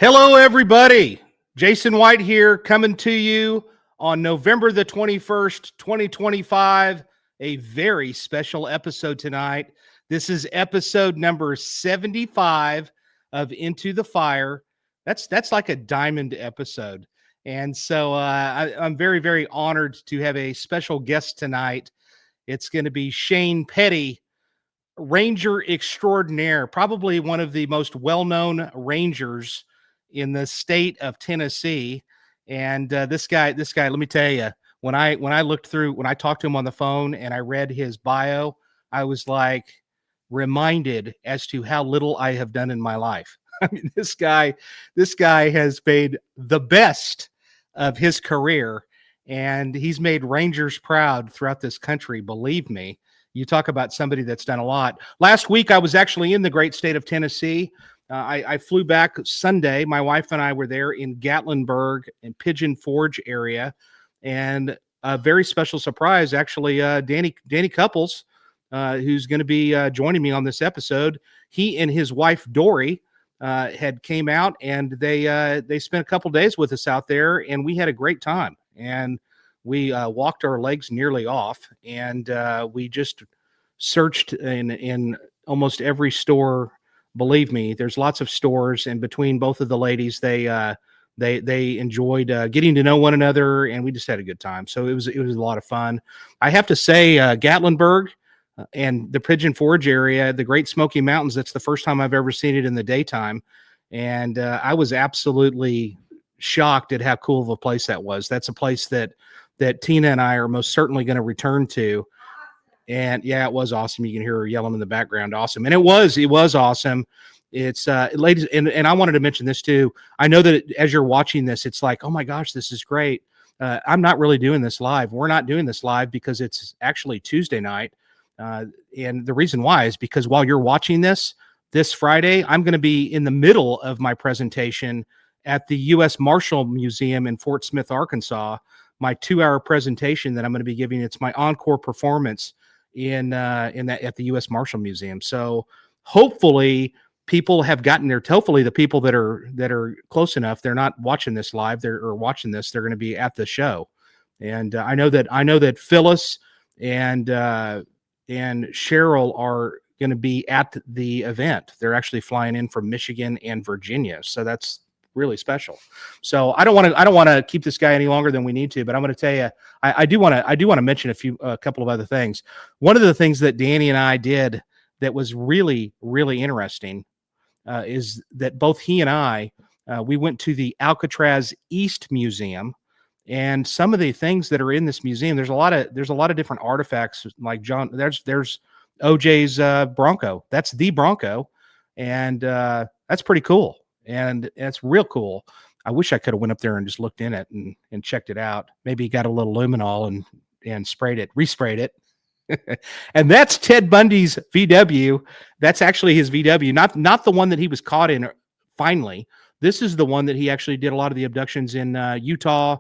Hello, everybody. Jason White here, coming to you on November the 21st, 2025. A very special episode tonight. This is episode number 75 of Into the Fire. That's like a diamond episode. And so I'm very, very honored to have a special guest tonight. It's going to be Shane Petty, Ranger extraordinaire, probably one of the most well-known Rangers in the state of Tennessee. And this guy, let me tell you, when I talked to him on the phone and I read his bio, I was like reminded as to how little I have done in my life. I mean, this guy has made the best of his career, and he's made Rangers proud throughout this country. Believe me. You talk about somebody that's done a lot. Last week, I was actually in the great state of Tennessee. I flew back Sunday. My wife and I were there in Gatlinburg and Pigeon Forge area. And a very special surprise, actually, Danny Couples, who's going to be joining me on this episode. He and his wife, Dory, had came out, and they spent a couple days with us out there, and we had a great time. And we walked our legs nearly off, and we just searched in almost every store. Believe me, there's lots of stores, and between both of the ladies, they enjoyed getting to know one another, and we just had a good time. So it was a lot of fun. I have to say, Gatlinburg and the Pigeon Forge area, the Great Smoky Mountains, that's the first time I've ever seen it in the daytime, and I was absolutely shocked at how cool of a place that was. That's a place that Tina and I are most certainly going to return to. And yeah, it was awesome. You can hear her yelling in the background. Awesome. And it was awesome. It's ladies. And I wanted to mention this too. I know that as you're watching this, it's like, oh my gosh, this is great. I'm not really doing this live. We're not doing this live because it's actually Tuesday night. And the reason why is because while you're watching this Friday, I'm going to be in the middle of my presentation at the U.S. Marshal Museum in Fort Smith, Arkansas. My 2-hour presentation that I'm going to be giving. It's my encore performance in that at the U.S. Marshal Museum. So hopefully people have gotten there. Hopefully the people that are close enough, they're not watching this live. They're watching this. They're going to be at the show. And I know that Phyllis and Cheryl are going to be at the event. They're actually flying in from Michigan and Virginia. So that's really special. So I don't want to keep this guy any longer than we need to, but I'm going to tell you, I do want to mention a couple of other things. One of the things that Danny and I did that was really, really interesting is that both he and I, we went to the Alcatraz East Museum, and some of the things that are in this museum, there's a lot of different artifacts. Like John, there's OJ's Bronco. That's the Bronco, and that's pretty cool. And it's real cool. I wish I could have went up there and just looked in it and checked it out. Maybe got a little luminol and resprayed it. And that's Ted Bundy's VW. That's actually his VW, not the one that he was caught in finally. This is the one that he actually did a lot of the abductions in Utah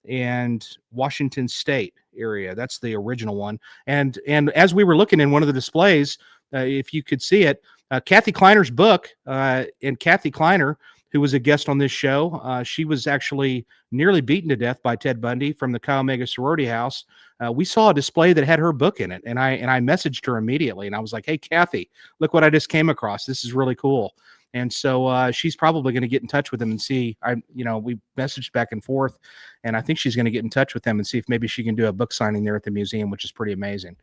and Washington State area. That's the original one. And as we were looking in one of the displays, if you could see it, Kathy Kleiner's book, and Kathy Kleiner, who was a guest on this show, she was actually nearly beaten to death by Ted Bundy from the Chi Omega sorority house. We saw a display that had her book in it, and I messaged her immediately, and I was like, "Hey, Kathy, look what I just came across. This is really cool." And so she's probably going to get in touch with them and see. We messaged back and forth, and I think she's going to get in touch with them and see if maybe she can do a book signing there at the museum, which is pretty amazing.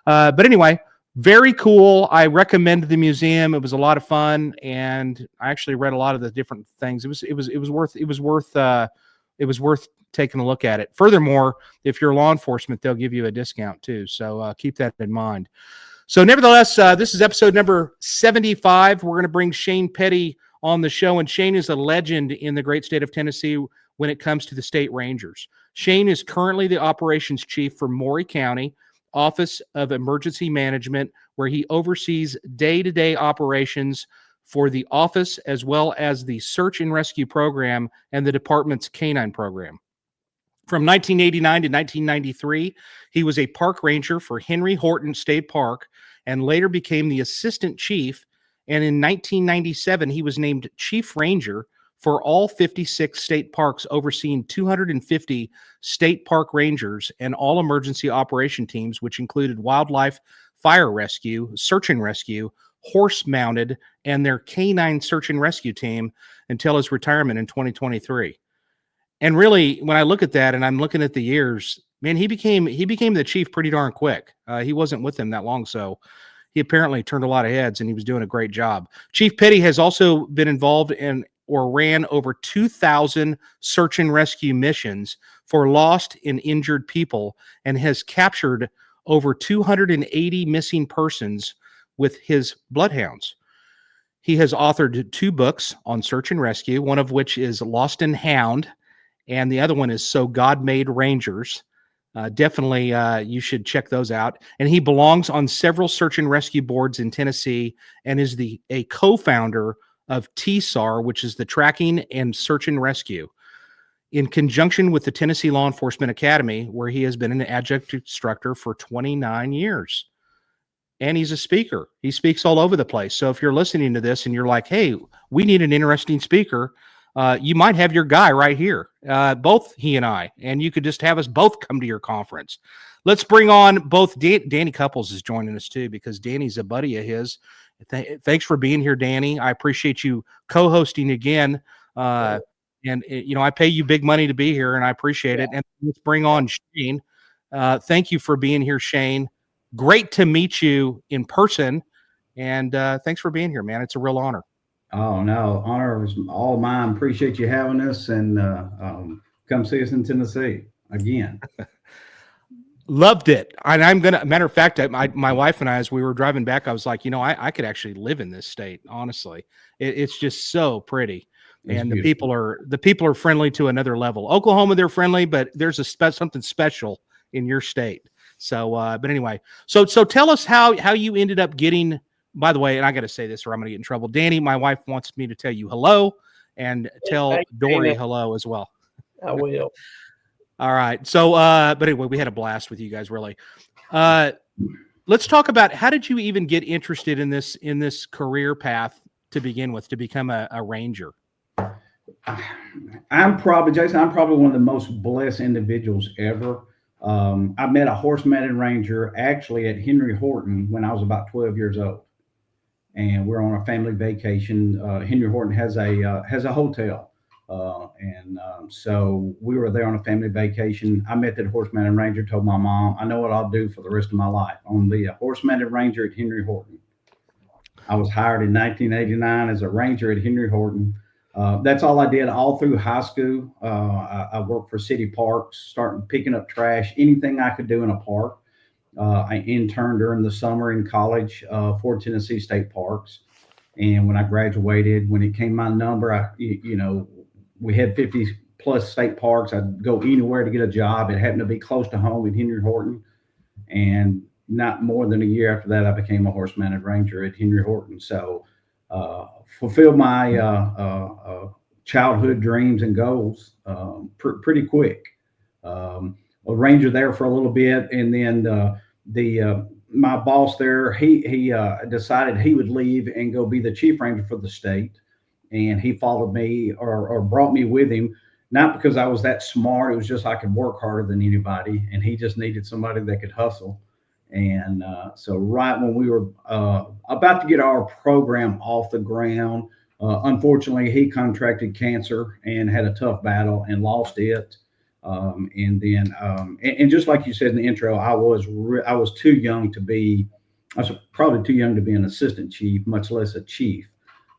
But anyway. Very cool. I recommend the museum. It was a lot of fun, and I actually read a lot of the different things. It was worth taking a look at it. Furthermore, if you're law enforcement, they'll give you a discount too. So keep that in mind. So nevertheless, this is episode number 75. We're going to bring Shane Petty on the show, and Shane is a legend in the great state of Tennessee when it comes to the state Rangers. Shane is currently the operations chief for Maury County Office of Emergency Management, where he oversees day-to-day operations for the office as well as the search and rescue program and the department's canine program. From 1989 to 1993, he was a park ranger for Henry Horton State Park and later became the assistant chief. And in 1997, he was named chief ranger for all 56 state parks, overseeing 250 state park rangers and all emergency operation teams, which included wildlife, fire rescue, search and rescue, horse mounted, and their canine search and rescue team until his retirement in 2023. And really, when I look at that and I'm looking at the years, man, he became the chief pretty darn quick. He wasn't with them that long, so he apparently turned a lot of heads and he was doing a great job. Chief Petty has also been involved in or ran over 2,000 search and rescue missions for lost and injured people and has captured over 280 missing persons with his bloodhounds. He has authored 2 books on search and rescue, one of which is Lost and Hound, and the other one is So God Made Rangers. Definitely, you should check those out. And he belongs on several search and rescue boards in Tennessee and is a co-founder of TSAR, which is the Tracking and Search and Rescue, in conjunction with the Tennessee Law Enforcement Academy, where he has been an adjunct instructor for 29 years. And he's a speaker. He speaks all over the place. So if you're listening to this and you're like, hey, we need an interesting speaker, you might have your guy right here, both he and I, and you could just have us both come to your conference. Let's bring on both. Danny Couples is joining us too, because Danny's a buddy of his. Thanks for being here, Danny. I appreciate you co-hosting again. And I pay you big money to be here, and I appreciate it. And let's bring on Shane. Thank you for being here, Shane. Great to meet you in person, and thanks for being here, man. It's a real honor. Oh, no, honor is all mine. Appreciate you having us, and come see us in Tennessee again. Loved it. And matter of fact, my wife and I, as we were driving back, I was like, I could actually live in this state. Honestly, it's just so pretty. And the people are friendly to another level. Oklahoma, they're friendly, but there's something special in your state. So, but anyway, so tell us how you ended up getting, by the way, and I got to say this or I'm going to get in trouble. Danny, my wife wants me to tell you hello and tell Dory hello as well. I will. All right. So, but anyway, we had a blast with you guys, really. Let's talk about, how did you even get interested in this career path to begin with, to become a ranger? I'm probably one of the most blessed individuals ever. I met a horse-mounted ranger actually at Henry Horton when I was about 12 years old, and we're on a family vacation. Henry Horton has a hotel. So we were there on a family vacation. I met that horse-mounted ranger, told my mom, I know what I'll do for the rest of my life. On the horse-mounted ranger at Henry Horton. I was hired in 1989 as a ranger at Henry Horton. That's all I did all through high school. I worked for city parks, starting picking up trash, anything I could do in a park. I interned during the summer in college for Tennessee State Parks. And when I graduated, when it came my number, we had 50 plus state parks. I'd go anywhere to get a job. It happened to be close to home at Henry Horton. And not more than a year after that, I became a horse-mounted ranger at Henry Horton. So fulfilled my childhood dreams and goals pretty quick. A ranger there for a little bit, and then my boss there, he decided he would leave and go be the chief ranger for the state. And he followed me or brought me with him, not because I was that smart. It was just I could work harder than anybody, and he just needed somebody that could hustle. And so right when we were about to get our program off the ground, unfortunately, he contracted cancer and had a tough battle and lost it. And just like you said in the intro, I was too young to be, I was probably too young to be an assistant chief, much less a chief.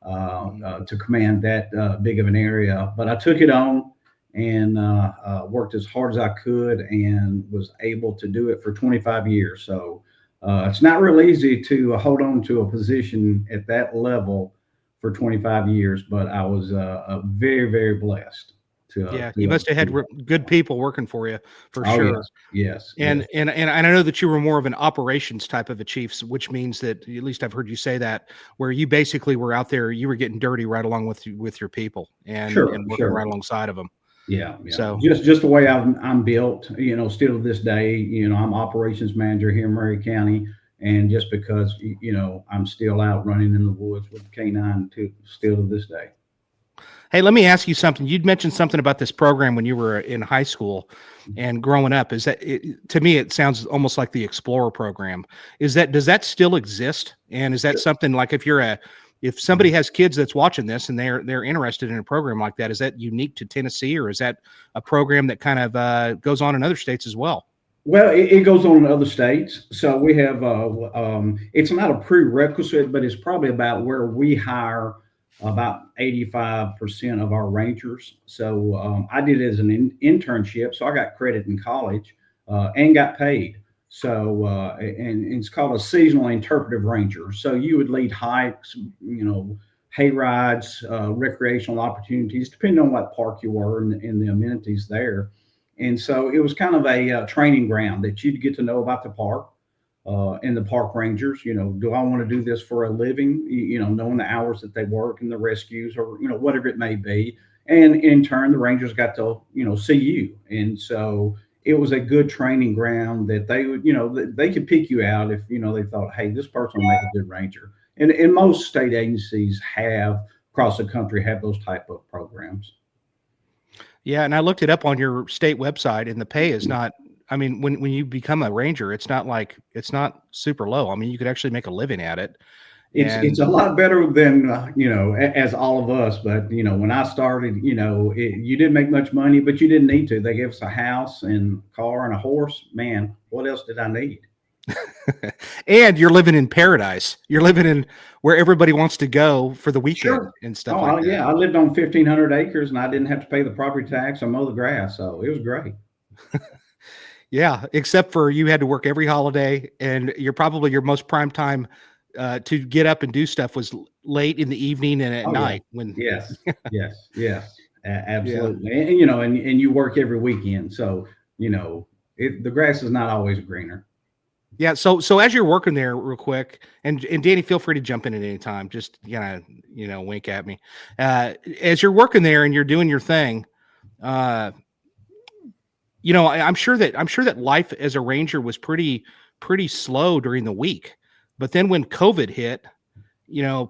To command that big of an area, but I took it on and worked as hard as I could and was able to do it for 25 years. So it's not real easy to hold on to a position at that level for 25 years, but I was very, very blessed. You must have had good people working for you, for sure. Yes. And I know that you were more of an operations type of a chief, which means that, at least I've heard you say that, where you basically were out there, you were getting dirty right along with your people and working right alongside of them. Yeah. So just the way I'm built, still to this day, I'm operations manager here in Maury County. And just because, I'm still out running in the woods with the canine still to this day. Hey, let me ask you something. You'd mentioned something about this program when you were in high school and growing up. Is that to me? It sounds almost like the Explorer program. Does that still exist? And is that something like if somebody has kids that's watching this and they're interested in a program like that, is that unique to Tennessee, or is that a program that kind of goes on in other states as well? Well, it goes on in other states. So we have, it's not a prerequisite, but it's probably about where we hire about 85% of our rangers. So I did it as an internship. So I got credit in college and got paid. So, and it's called a seasonal interpretive ranger. So you would lead hikes, hay rides, recreational opportunities, depending on what park you were and the amenities there. And so it was kind of a training ground that you'd get to know about the park and the park rangers. Do I want to do this for a living? Knowing the hours that they work and the rescues or, whatever it may be. And in turn, the rangers got to, see you. And so it was a good training ground that they would, they could pick you out if, they thought, hey, this person will make a good ranger. And most state agencies across the country have those type of programs. Yeah, and I looked it up on your state website, and the pay is not. I mean, when you become a ranger, it's not super low. I mean, you could actually make a living at it. It's a lot better than as all of us. But when I started, you didn't make much money, but you didn't need to. They gave us a house and car and a horse. Man, what else did I need? And you're living in paradise. You're living in where everybody wants to go for the weekend and stuff like that. Yeah, I lived on 1,500 acres and I didn't have to pay the property tax or mow the grass, so it was great. Yeah, except for you had to work every holiday, and your most prime time to get up and do stuff was late in the evening and at night. Yes, absolutely. Yeah. And you work every weekend, so the grass is not always greener. Yeah. So as you're working there real quick, and Danny, feel free to jump in at any time. Just, wink at me. As you're working there and you're doing your thing, I'm sure that life as a ranger was pretty slow during the week. But then when COVID hit,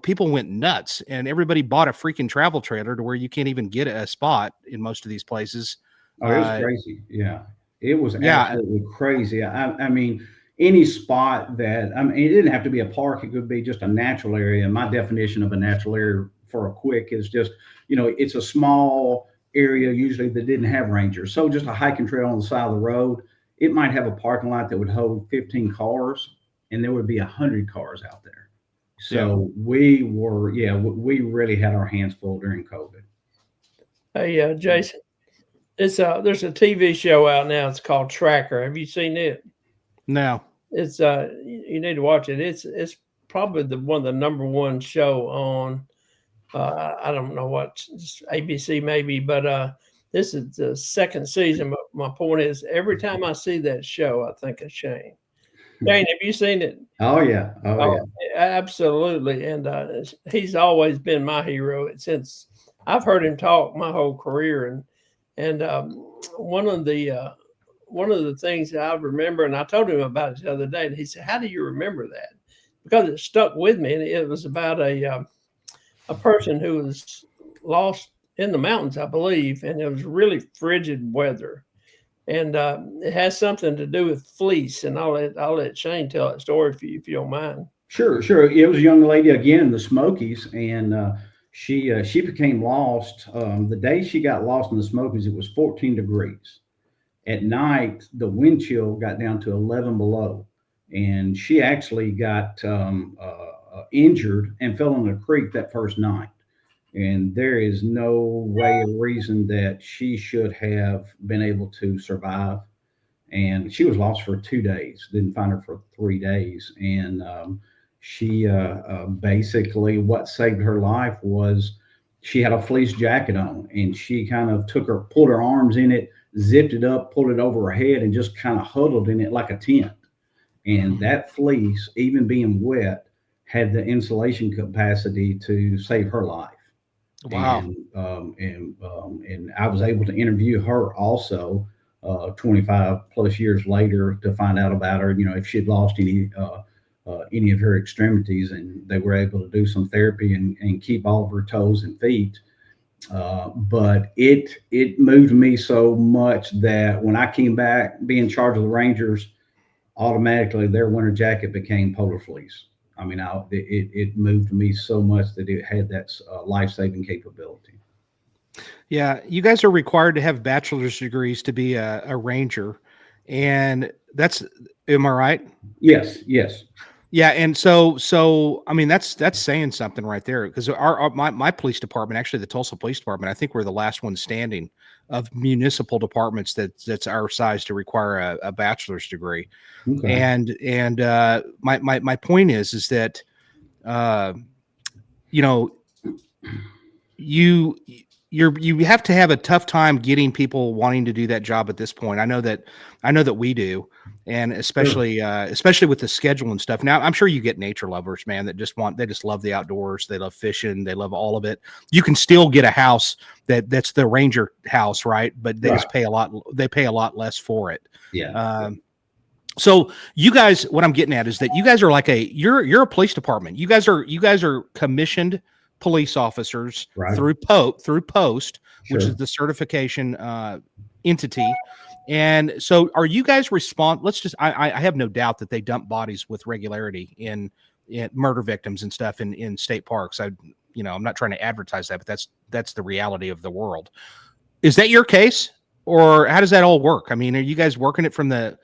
people went nuts and everybody bought a freaking travel trailer to where you can't even get a spot in most of these places. Oh, it was crazy. Yeah. It was absolutely crazy. I mean, any spot it didn't have to be a park. It could be just a natural area. My definition of a natural area for a quick is just, it's a small area usually that didn't have rangers. So just a hiking trail on the side of the road, it might have a parking lot that would hold 15 cars and there would be 100 cars out there. So we really had our hands full during COVID. Hey, Jason, there's a TV show out now. It's called Tracker. Have you seen it? No. It's you need to watch it. It's probably one of the number one show on I don't know what, ABC maybe, but this is the second season. But my point is, every time I see that show, I think of Shane. Shane, have you seen it? Oh yeah, yeah, absolutely. And he's always been my hero since I've heard him talk my whole career. And one of the things that I remember, and I told him about it the other day, and he said, "How do you remember that?" Because it stuck with me, and it was about a person who was lost in the mountains, I believe, and it was really frigid weather, and it has something to do with fleece. And I'll let Shane tell that story if you don't mind. Sure. It was a young lady again in the Smokies, and she became lost. The day she got lost in the Smokies, it was 14 degrees. At night, the wind chill got down to 11 below, and she actually got injured and fell in a creek that first night. And there is no way or reason that she should have been able to survive. And she was lost for 2 days, didn't find her for 3 days. And she basically, what saved her life was she had a fleece jacket on, and she kind of pulled her arms in it, zipped it up, pulled it over her head, and just kind of huddled in it like a tent. And that fleece, even being wet, had the insulation capacity to save her life. Wow. And I was able to interview her also 25 plus years later to find out about her, if she had lost any of her extremities, and they were able to do some therapy and keep all of her toes and feet. But it moved me so much that when I came back, being in charge of the Rangers, automatically their winter jacket became Polar Fleece. I mean, it moved me so much that it had that life-saving capability. Yeah, you guys are required to have bachelor's degrees to be a ranger, and am I right? Yes, yes. Yeah, and so I mean that's saying something right there, because my police department, actually the Tulsa Police Department, I think we're the last one standing of municipal departments that's our size to require a bachelor's degree. Okay. And my point is that you know you have to have a tough time getting people wanting to do that job at this point. I know that we do, and especially with the schedule and stuff. Now I'm sure you get nature lovers, man, that they just love the outdoors. They love fishing. They love all of it. You can still get a house that's the ranger house, right? But they just pay a lot. They pay a lot less for it. Yeah. So you guys, what I'm getting at is that you guys are like you're a police department. You guys are commissioned police officers through Post, Sure. which is the certification entity. And so are you guys I have no doubt that they dump bodies with regularity in murder victims and stuff in state parks. I'm not trying to advertise that, but that's the reality of the world. Is that your case, or how does that all work? I mean, are you guys working it from the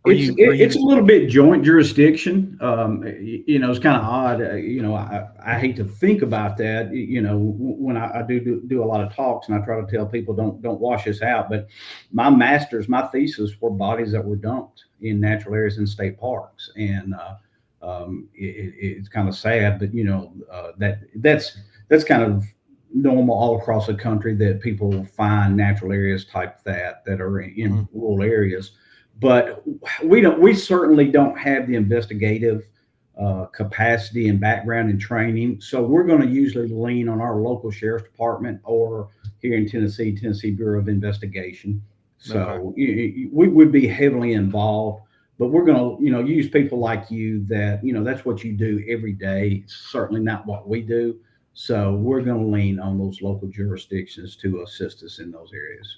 It's a little bit joint jurisdiction. It's kind of odd. I hate to think about that. When I do a lot of talks, and I try to tell people don't wash this out. But my thesis were bodies that were dumped in natural areas in state parks, and it's kind of sad. But that's kind of normal all across the country, that people find natural areas type that are in rural areas. But we certainly don't have the investigative capacity and background and training. So we're going to usually lean on our local sheriff's department, or here in Tennessee Bureau of Investigation. So we would be heavily involved, but we're going to, use people like you that, that's what you do every day. It's certainly not what we do. So we're going to lean on those local jurisdictions to assist us in those areas.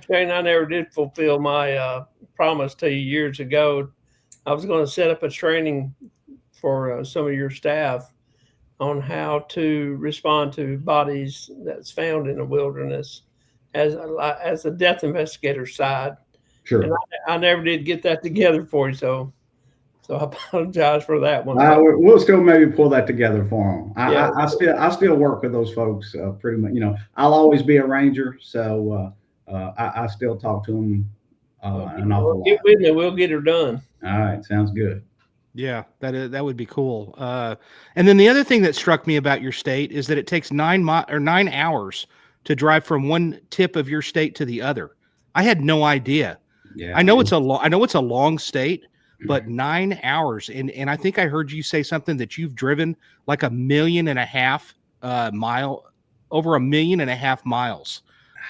Shane, I never did fulfill my promise to you years ago. I was going to set up a training for some of your staff on how to respond to bodies that's found in the wilderness as a death investigator side. Sure. And I never did get that together for you, so I apologize for that one. We'll still maybe pull that together for them. I still work with those folks pretty much. I'll always be a ranger, so I still talk to them an awful lot. Get with me, we'll get her done. All right, sounds good. Yeah, that would be cool. And then the other thing that struck me about your state is that it takes 9 hours to drive from one tip of your state to the other. I had no idea. Yeah, I know it's a long state, but 9 hours. And I think I heard you say something that you've driven like 1.5 million over 1.5 million miles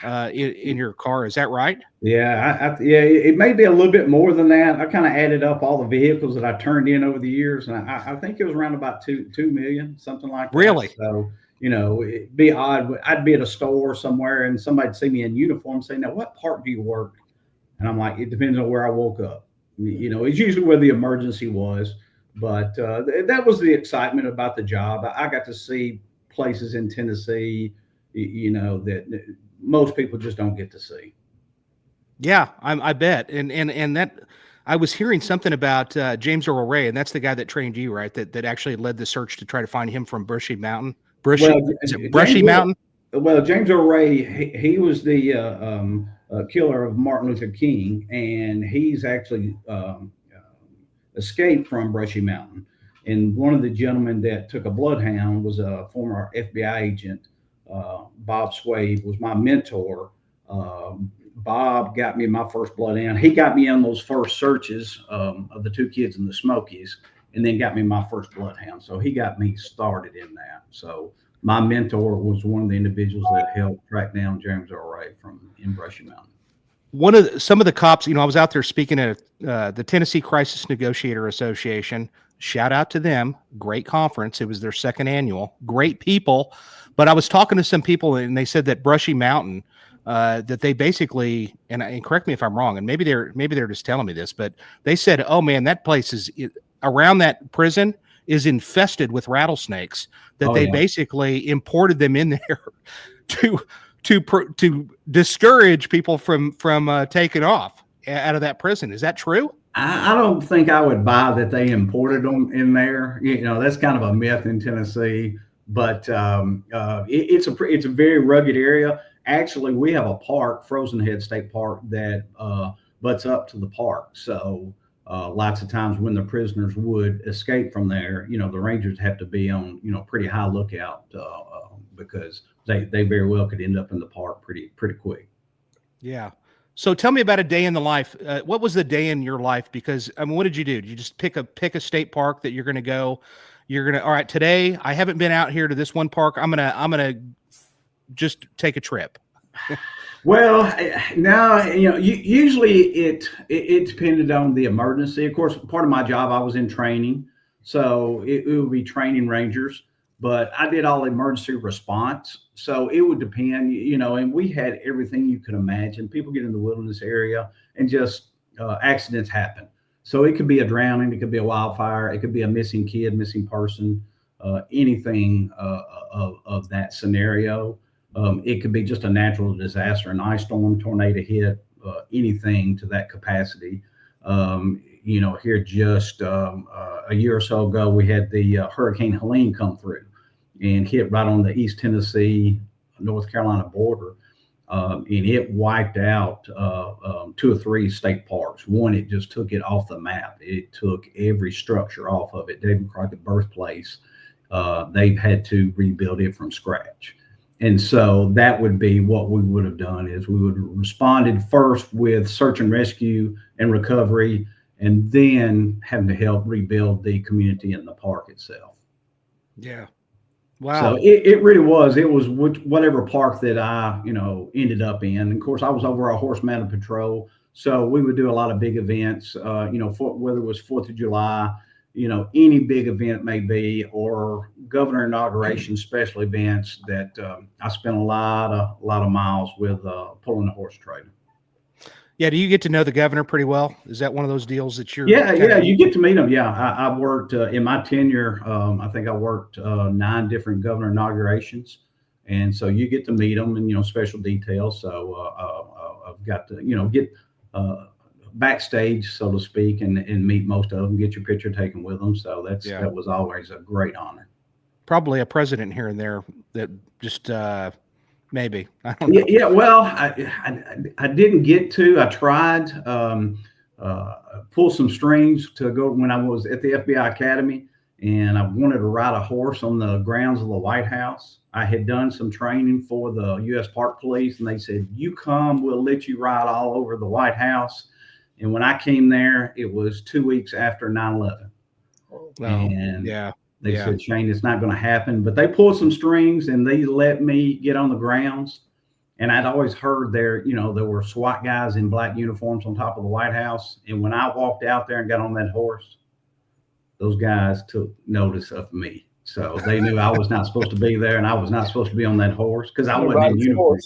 in your car. Is that right? Yeah, it may be a little bit more than that. I kind of added up all the vehicles that I turned in over the years, and I think it was around about 2 million, something like that. Really? So, it'd be odd. I'd be at a store somewhere and somebody'd see me in uniform, say, "Now, what part do you work?" And I'm like, "It depends on where I woke up." It's usually where the emergency was, but that was the excitement about the job. I got to see places in Tennessee, that most people just don't get to see. Yeah, I bet. And that I was hearing something about James Earl Ray, and that's the guy that trained you, right? That actually led the search to try to find him from Brushy Mountain. Brushy Mountain? Well, James Earl Ray, he was the killer of Martin Luther King, and he's actually escaped from Brushy Mountain. And one of the gentlemen that took a bloodhound was a former FBI agent. Bob Swade was my mentor. Bob got me my first bloodhound. He got me on those first searches of the 2 kids in the Smokies, and then got me my first bloodhound. So he got me started in that. So my mentor was one of the individuals that helped track down James Earl Ray in Brushy Mountain. Some of the cops, I was out there speaking at the Tennessee Crisis Negotiator Association, shout out to them. Great conference. It was their second annual. Great people. But I was talking to some people, and they said that Brushy Mountain, that they basically, and correct me if I'm wrong, and maybe they're just telling me this, but they said, oh man, that place is around that prison is infested with rattlesnakes. That they basically imported them in there to discourage people from taking off out of that prison. Is that true? I don't think I would buy that they imported them in there. You know, that's kind of a myth in Tennessee. But it's a very rugged area. Actually, we have a park, Frozen Head State Park, that butts up to the park. So lots of times when the prisoners would escape from there, you know, the rangers have to be on, you know, pretty high lookout because they very well could end up in the park pretty quick. Yeah. So tell me about a day in the life. What was the day in your life? Because I mean, what did you do? Did you just pick a state park that you're going to go? All right, today I haven't been out here to this one park. I'm gonna just take a trip. Well, now, you know, usually it depended on the emergency. Of course, part of my job, I was in training, so it would be training rangers, but I did all emergency response. So it would depend, you know, and we had everything you could imagine. People get in the wilderness area and just accidents happen. So it could be a drowning, it could be a wildfire, it could be a missing kid, missing person, anything of that scenario. It could be just a natural disaster, an ice storm, tornado hit, anything to that capacity. You know, here just a year or so ago, we had the Hurricane Helene come through and hit right on the East Tennessee, North Carolina border. And it wiped out 2 or 3 state parks. One, it just took it off the map. It took every structure off of it. David Crockett birthplace, they've had to rebuild it from scratch. And so that would be what we would have done is we would have responded first with search and rescue and recovery, and then having to help rebuild the community and the park itself. Yeah. Wow. So it really was. It was whatever park that I, you know, ended up in. And of course, I was over a horse-mounted patrol, so we would do a lot of big events. You know, whether it was 4th of July, you know, any big event may be, or governor inauguration special events. That I spent a lot of miles with pulling the horse trailer. Yeah, do you get to know the governor pretty well? Is that one of those deals that you're? Yeah, you get to meet him. Yeah, I worked in my tenure. I think I worked 9 different governor inaugurations, and so you get to meet them and, you know, special details. So I've got to, you know, get backstage, so to speak, and meet most of them, get your picture taken with them. So that was always a great honor. Probably a president here and there that just. Maybe. I don't know. Yeah. Well, I didn't get to. I tried pull some strings to go when I was at the FBI Academy, and I wanted to ride a horse on the grounds of the White House. I had done some training for the U.S. Park Police, and they said, "You come, we'll let you ride all over the White House." And when I came there, it was 2 weeks after 9/11. And yeah. They said, "Shane, it's not going to happen." But they pulled some strings and they let me get on the grounds. And I'd always heard there were SWAT guys in black uniforms on top of the White House. And when I walked out there and got on that horse, those guys took notice of me. So they knew I was not supposed to be there, and I was not supposed to be on that horse because I wasn't in uniform.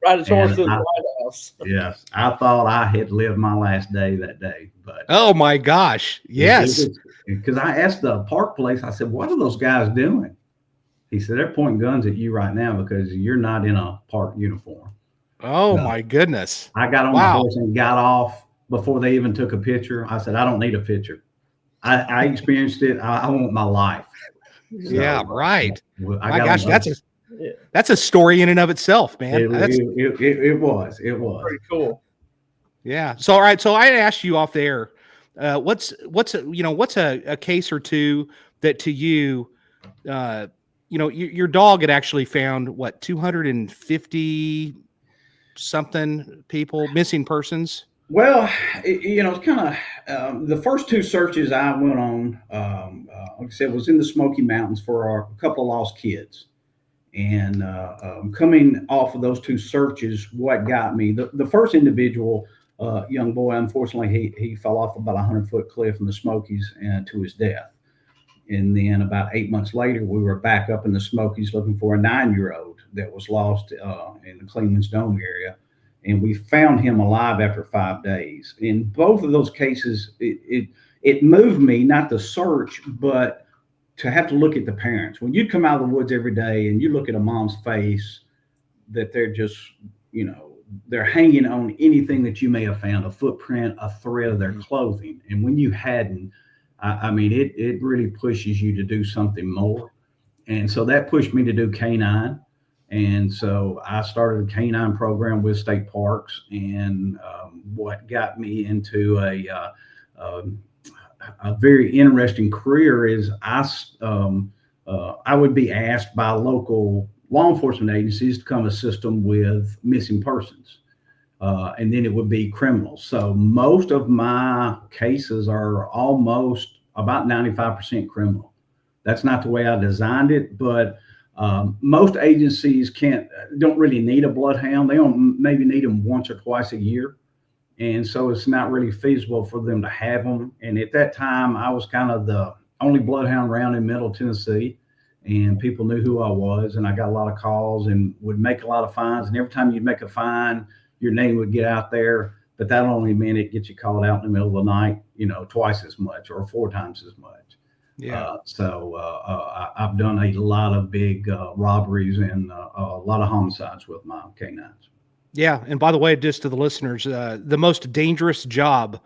Ride his horse to the White House. Yes. I thought I had lived my last day that day. But oh my gosh. Yes. Because I asked the park police, I said, "What are those guys doing?" He said, "They're pointing guns at you right now because you're not in a park uniform." Oh my goodness. I got on the horse and got off before they even took a picture. I said, "I don't need a picture. I experienced it. I want my life." So, yeah, right. My gosh, that's a story in and of itself, man. It was pretty cool. Yeah. So all right. So I asked you off there, what's a case or two that to you, your dog had actually found 250 something people, missing persons. Well, it's kind of the first 2 searches I went on, like I said, was in the Smoky Mountains for a couple of lost kids. And coming off of those 2 searches, what got me, the first individual, young boy, unfortunately, he fell off about a 100-foot cliff in the Smokies and to his death. And then about 8 months later, we were back up in the Smokies looking for a 9-year-old that was lost in the Cleveland's Dome area. And we found him alive after 5 days. In both of those cases, it moved me, not the search, but to have to look at the parents. When you come out of the woods every day and you look at a mom's face, that they're just, they're hanging on anything that you may have found, a footprint, a thread of their clothing. And when you hadn't, I mean, it really pushes you to do something more. And so that pushed me to do canine. And so I started a canine program with state parks. And what got me into a very interesting career is I would be asked by local law enforcement agencies to come assist them with missing persons. And then it would be criminals. So most of my cases are almost about 95% criminal. That's not the way I designed it, but most agencies don't really need a bloodhound. They don't maybe need them once or twice a year. And so it's not really feasible for them to have them. And at that time, I was kind of the only bloodhound around in Middle Tennessee, and people knew who I was, and I got a lot of calls and would make a lot of fines. And every time you'd make a fine, your name would get out there, but that only meant it gets you called out in the middle of the night, twice as much or 4 times as much. Yeah. I've done a lot of big robberies and a lot of homicides with my canines. Yeah. And by the way, just to the listeners, the most dangerous job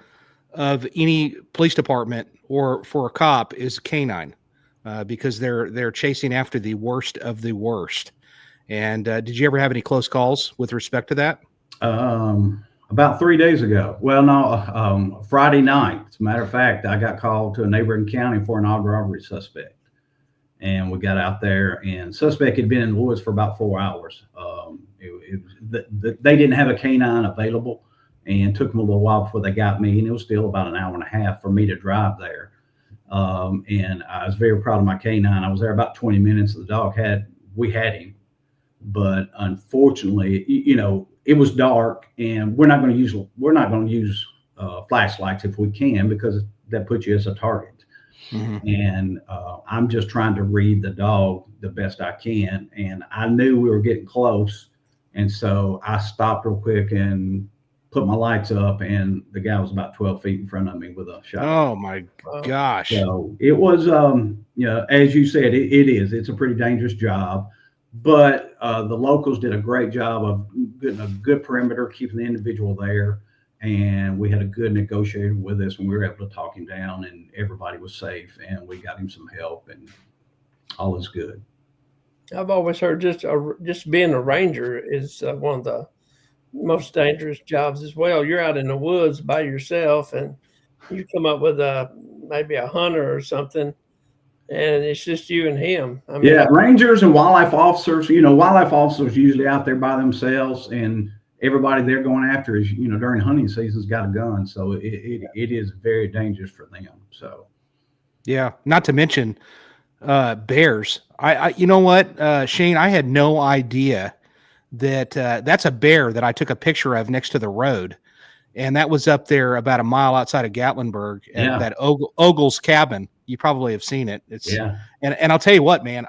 of any police department or for a cop is canine, because they're chasing after the worst of the worst. And did you ever have any close calls with respect to that? About 3 days ago. Well, no, Friday night. As a matter of fact, I got called to a neighboring county for an armed robbery suspect. And we got out there, and suspect had been in the woods for about 4 hours. They didn't have a canine available, and took them a little while before they got me. And it was still about an hour and a half for me to drive there. And I was very proud of my canine. I was there about 20 minutes. We had him, but unfortunately, it was dark, and we're not going to use flashlights if we can, because that puts you as a target. Mm-hmm. And I'm just trying to read the dog the best I can. And I knew we were getting close. And so I stopped real quick and put my lights up, and the guy was about 12 feet in front of me with a shotgun. Oh my gosh. So it was, as you said, it's a pretty dangerous job, but the locals did a great job of getting a good perimeter, keeping the individual there. And we had a good negotiator with us, and we were able to talk him down, and everybody was safe, and we got him some help, and all is good. I've always heard just being a ranger is one of the most dangerous jobs as well. You're out in the woods by yourself, and you come up with maybe a hunter or something, and it's just you and him. I mean, rangers and wildlife officers. Wildlife officers usually out there by themselves, and everybody they're going after is, during hunting season's got a gun. So it is very dangerous for them. So, yeah, not to mention bears. You know what, Shane, I had no idea that that's a bear that I took a picture of next to the road. And that was up there about a mile outside of Gatlinburg at that Ogle's cabin. You probably have seen it. And I'll tell you what, man,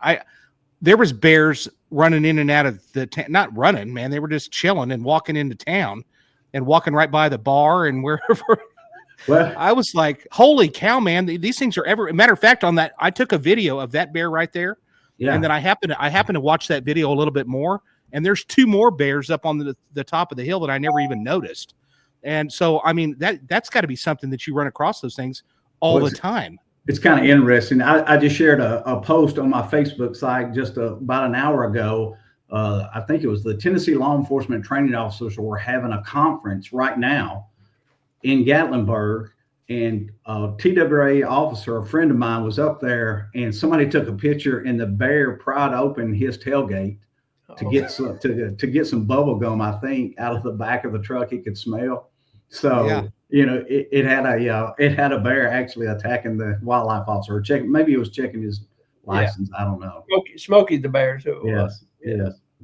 there was bears running in and out of the not running, man. They were just chilling and walking into town and walking right by the bar and wherever. Well, I was like, holy cow, man. These things are ever. Matter of fact, on that, I took a video of that bear right there. Yeah. And then I happened to watch that video a little bit more. And there's 2 more bears up on the top of the hill that I never even noticed. And so, I mean, that's got to be something that you run across those things all the time. It's kind of interesting. I just shared a post on my Facebook site just about an hour ago. I think it was the Tennessee Law Enforcement Training Officers were having a conference right now in Gatlinburg, and a TWA officer, a friend of mine, was up there, and somebody took a picture, and the bear pried open his tailgate to get some bubble gum, I think, out of the back of the truck he could smell. So it had a bear actually attacking the wildlife officer, maybe he was checking his license. I don't know. Smokey the bear too. Yes.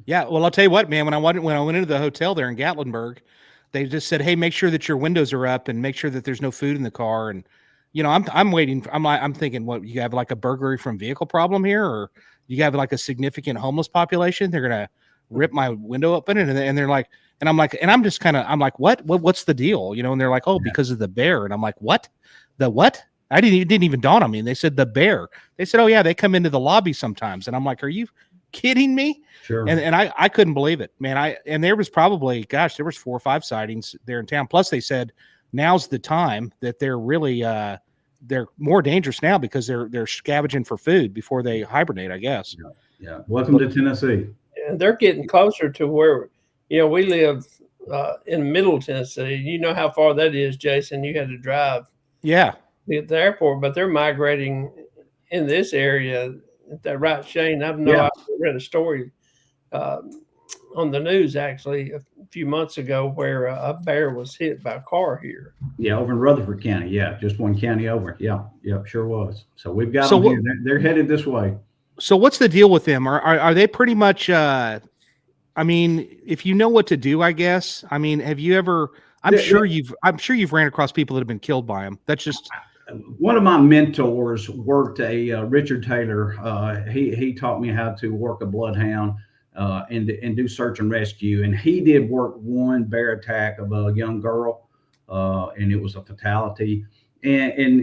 Yeah. Well, I'll tell you what, man. When I went into the hotel there in Gatlinburg, they just said, "Hey, make sure that your windows are up and make sure that there's no food in the car." And I'm waiting. I'm thinking, what, you have like a burglary from vehicle problem here, or you have like a significant homeless population? They're gonna rip my window open, and they're like, and I'm like, and I'm like, what's the deal? And they're like, oh, because of the bear, and I'm like, what? The what? It didn't even dawn on me. And they said the bear. They said, oh yeah, they come into the lobby sometimes, and I'm like, are you kidding me? Sure. And I couldn't believe it, man. And there was probably, there was 4 or 5 sightings there in town. Plus, they said now's the time that they're really they're more dangerous now because they're scavenging for food before they hibernate, I guess. Yeah. Welcome to Tennessee. And they're getting closer to where, we live in Middle Tennessee. You know how far that is, Jason. You had to drive. Yeah. To get to the airport, but they're migrating in this area. Is that right, Shane? I read a story on the news actually a few months ago where a bear was hit by a car here. Yeah, over in Rutherford County. Yeah, just one county over. Yeah, sure was. So we've got them here. They're headed this way. So what's the deal with them? Are they pretty much? I mean, if you know what to do, I guess. I mean, have you ever? I'm sure you've ran across people that have been killed by them. That's just. One of my mentors worked Richard Taylor. He taught me how to work a bloodhound and do search and rescue. And he did work one bear attack of a young girl, and it was a fatality. And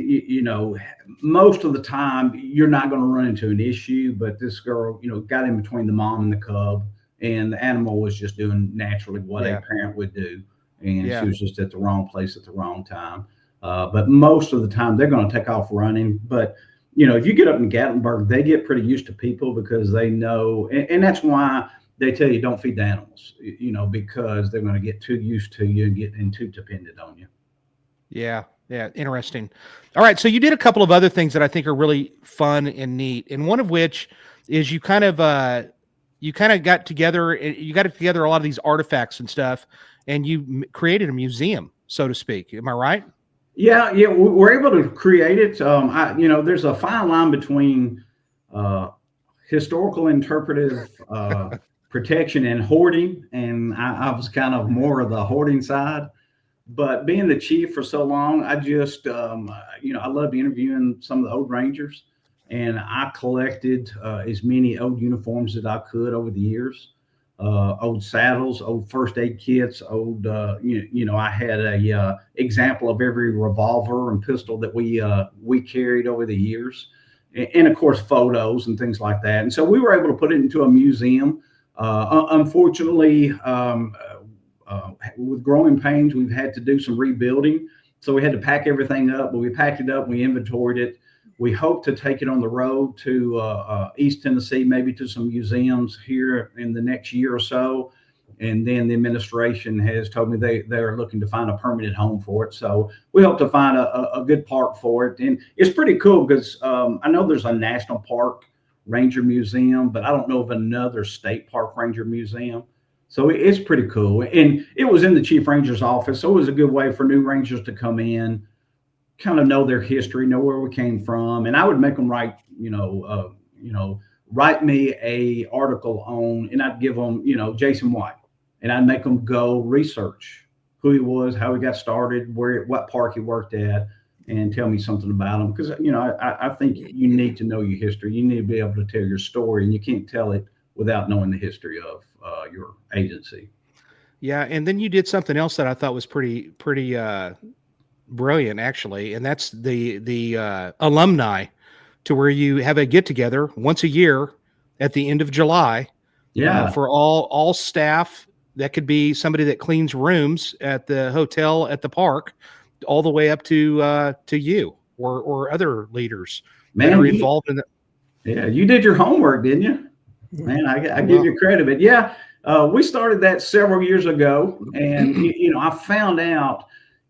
most of the time you're not going to run into an issue, but this girl, got in between the mom and the cub, and the animal was just doing naturally what a parent would do. And she was just at the wrong place at the wrong time. But most of the time they're going to take off running. But, if you get up in Gatlinburg, they get pretty used to people because they know, and that's why they tell you don't feed the animals, because they're going to get too used to you and too dependent on you. Yeah. Yeah. Interesting. All right. So you did a couple of other things that I think are really fun and neat. And one of which is you kind of got together a lot of these artifacts and stuff, and you created a museum, so to speak. Am I right? Yeah, we're able to create it. There's a fine line between historical interpretive protection and hoarding, and I was kind of more of the hoarding side. But being the chief for so long, I just, I loved interviewing some of the old Rangers, and I collected as many old uniforms as I could over the years. Old saddles, old first aid kits, old, I had a example of every revolver and pistol that we carried over the years, and of course photos and things like that. And so we were able to put it into a museum. Unfortunately, with growing pains, we've had to do some rebuilding. So we had to pack everything up, but we packed it up, we inventoried it. We hope to take it on the road to East Tennessee, maybe to some museums here in the next year or so. And then the administration has told me they are looking to find a permanent home for it. So we hope to find a good park for it. And it's pretty cool because I know there's a national park ranger museum, but I don't know of another state park ranger museum. So it's pretty cool. And it was in the chief ranger's office. So it was a good way for new rangers to come in, kind of know their history, know where we came from. And I would make them write me a article on, and I'd give them, Jason White, and I'd make them go research who he was, how he got started, what park he worked at, and tell me something about him. Because, I think you need to know your history. You need to be able to tell your story, and you can't tell it without knowing the history of your agency. Yeah. And then you did something else that I thought was pretty brilliant, actually, and that's the alumni, to where you have a get together once a year at the end of July. For all staff. That could be somebody that cleans rooms at the hotel at the park, all the way up to you or other leaders that are involved in it. Yeah, you did your homework, didn't you? Man, I give you credit. But we started that several years ago, and I found out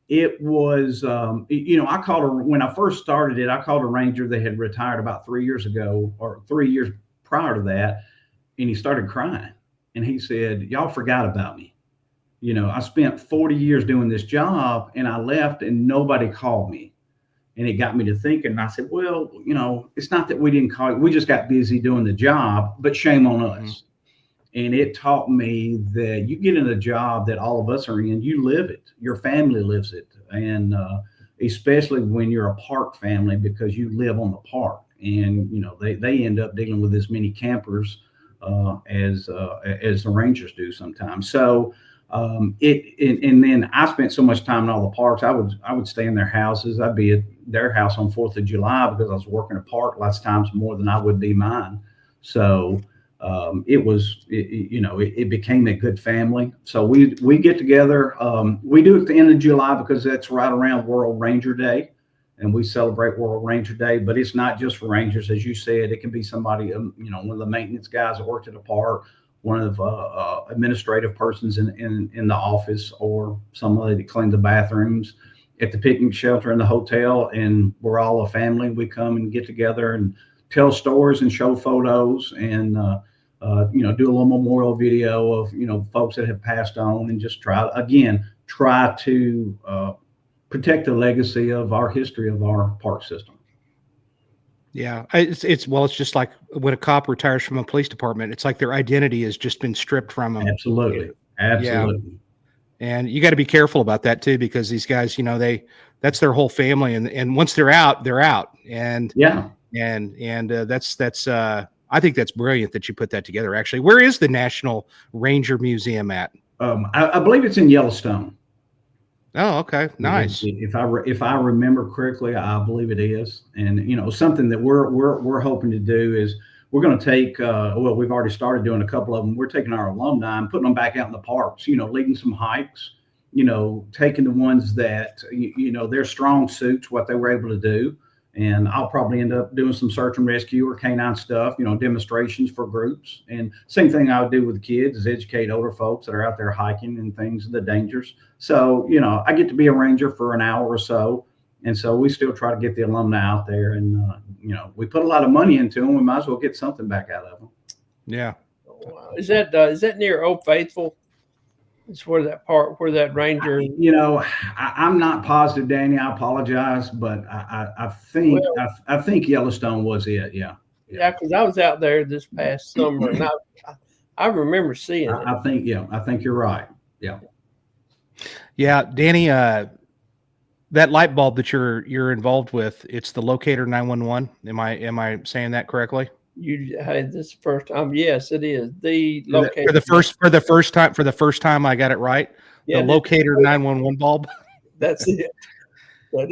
it was, I called her when I first started it. I called a ranger that had retired about 3 years ago, or 3 years prior to that, and he started crying. And he said, "Y'all forgot about me. I spent 40 years doing this job, and I left, and nobody called me." And it got me to thinking. And I said, "Well, it's not that we didn't call you. We just got busy doing the job, but shame on us." And it taught me that you get in a job that all of us are in, you live it, your family lives it. And especially when you're a park family because you live on the park, and they end up dealing with as many campers as the Rangers do sometimes. So and then I spent so much time in all the parks. I would stay in their houses. I'd be at their house on 4th of July because I was working a park lots of times more than I would be mine. So it became a good family. So we get together. We do it at the end of July because that's right around World Ranger Day, and we celebrate World Ranger Day. But it's not just for Rangers, as you said. It can be somebody, one of the maintenance guys that worked at a park, one of administrative persons in the office, or somebody that cleaned the bathrooms at the picnic shelter in the hotel. And we're all a family. We come and get together and tell stories and show photos, and do a little memorial video of folks that have passed on, and just try to protect the legacy of our history of our park system. Yeah, it's just like when a cop retires from a police department, it's like their identity has just been stripped from them. Absolutely. Yeah. And you got to be careful about that too, because these guys, that's their whole family, and once they're out, they're out. And yeah, and that's I think that's brilliant that you put that together. Actually, where is the National Ranger Museum at? I believe it's in Yellowstone. Oh, okay, nice. If I remember correctly, I believe it is. And something that we're hoping to do is we're going to take. We've already started doing a couple of them. We're taking our alumni and putting them back out in the parks. Leading some hikes. Taking the ones that their strong suits, what they were able to do. And I'll probably end up doing some search and rescue or canine stuff, demonstrations for groups. And same thing I would do with the kids is educate older folks that are out there hiking and things, the dangers. So, I get to be a ranger for an hour or so. And so we still try to get the alumni out there. And, we put a lot of money into them. We might as well get something back out of them. Yeah. Is that near Old Faithful? It's where that ranger. I'm not positive, Danny. I apologize, but I think Yellowstone was it. Yeah. Yeah, because I was out there this past summer, and I remember seeing it. I think you're right. Yeah. Yeah, Danny. That light bulb that you're involved with, it's the Locator 911. Am I saying that correctly? You had this first time. Yes, it is the Locator. For the first time I got it right. Yeah, the Locator 911 bulb. That's it.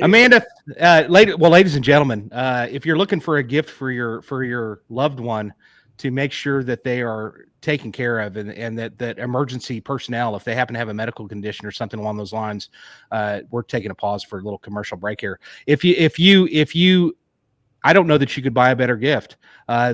Amanda, ladies and gentlemen, if you're looking for a gift for your loved one to make sure that they are taken care of, and that emergency personnel, if they happen to have a medical condition or something along those lines, we're taking a pause for a little commercial break here. If you I don't know that you could buy a better gift.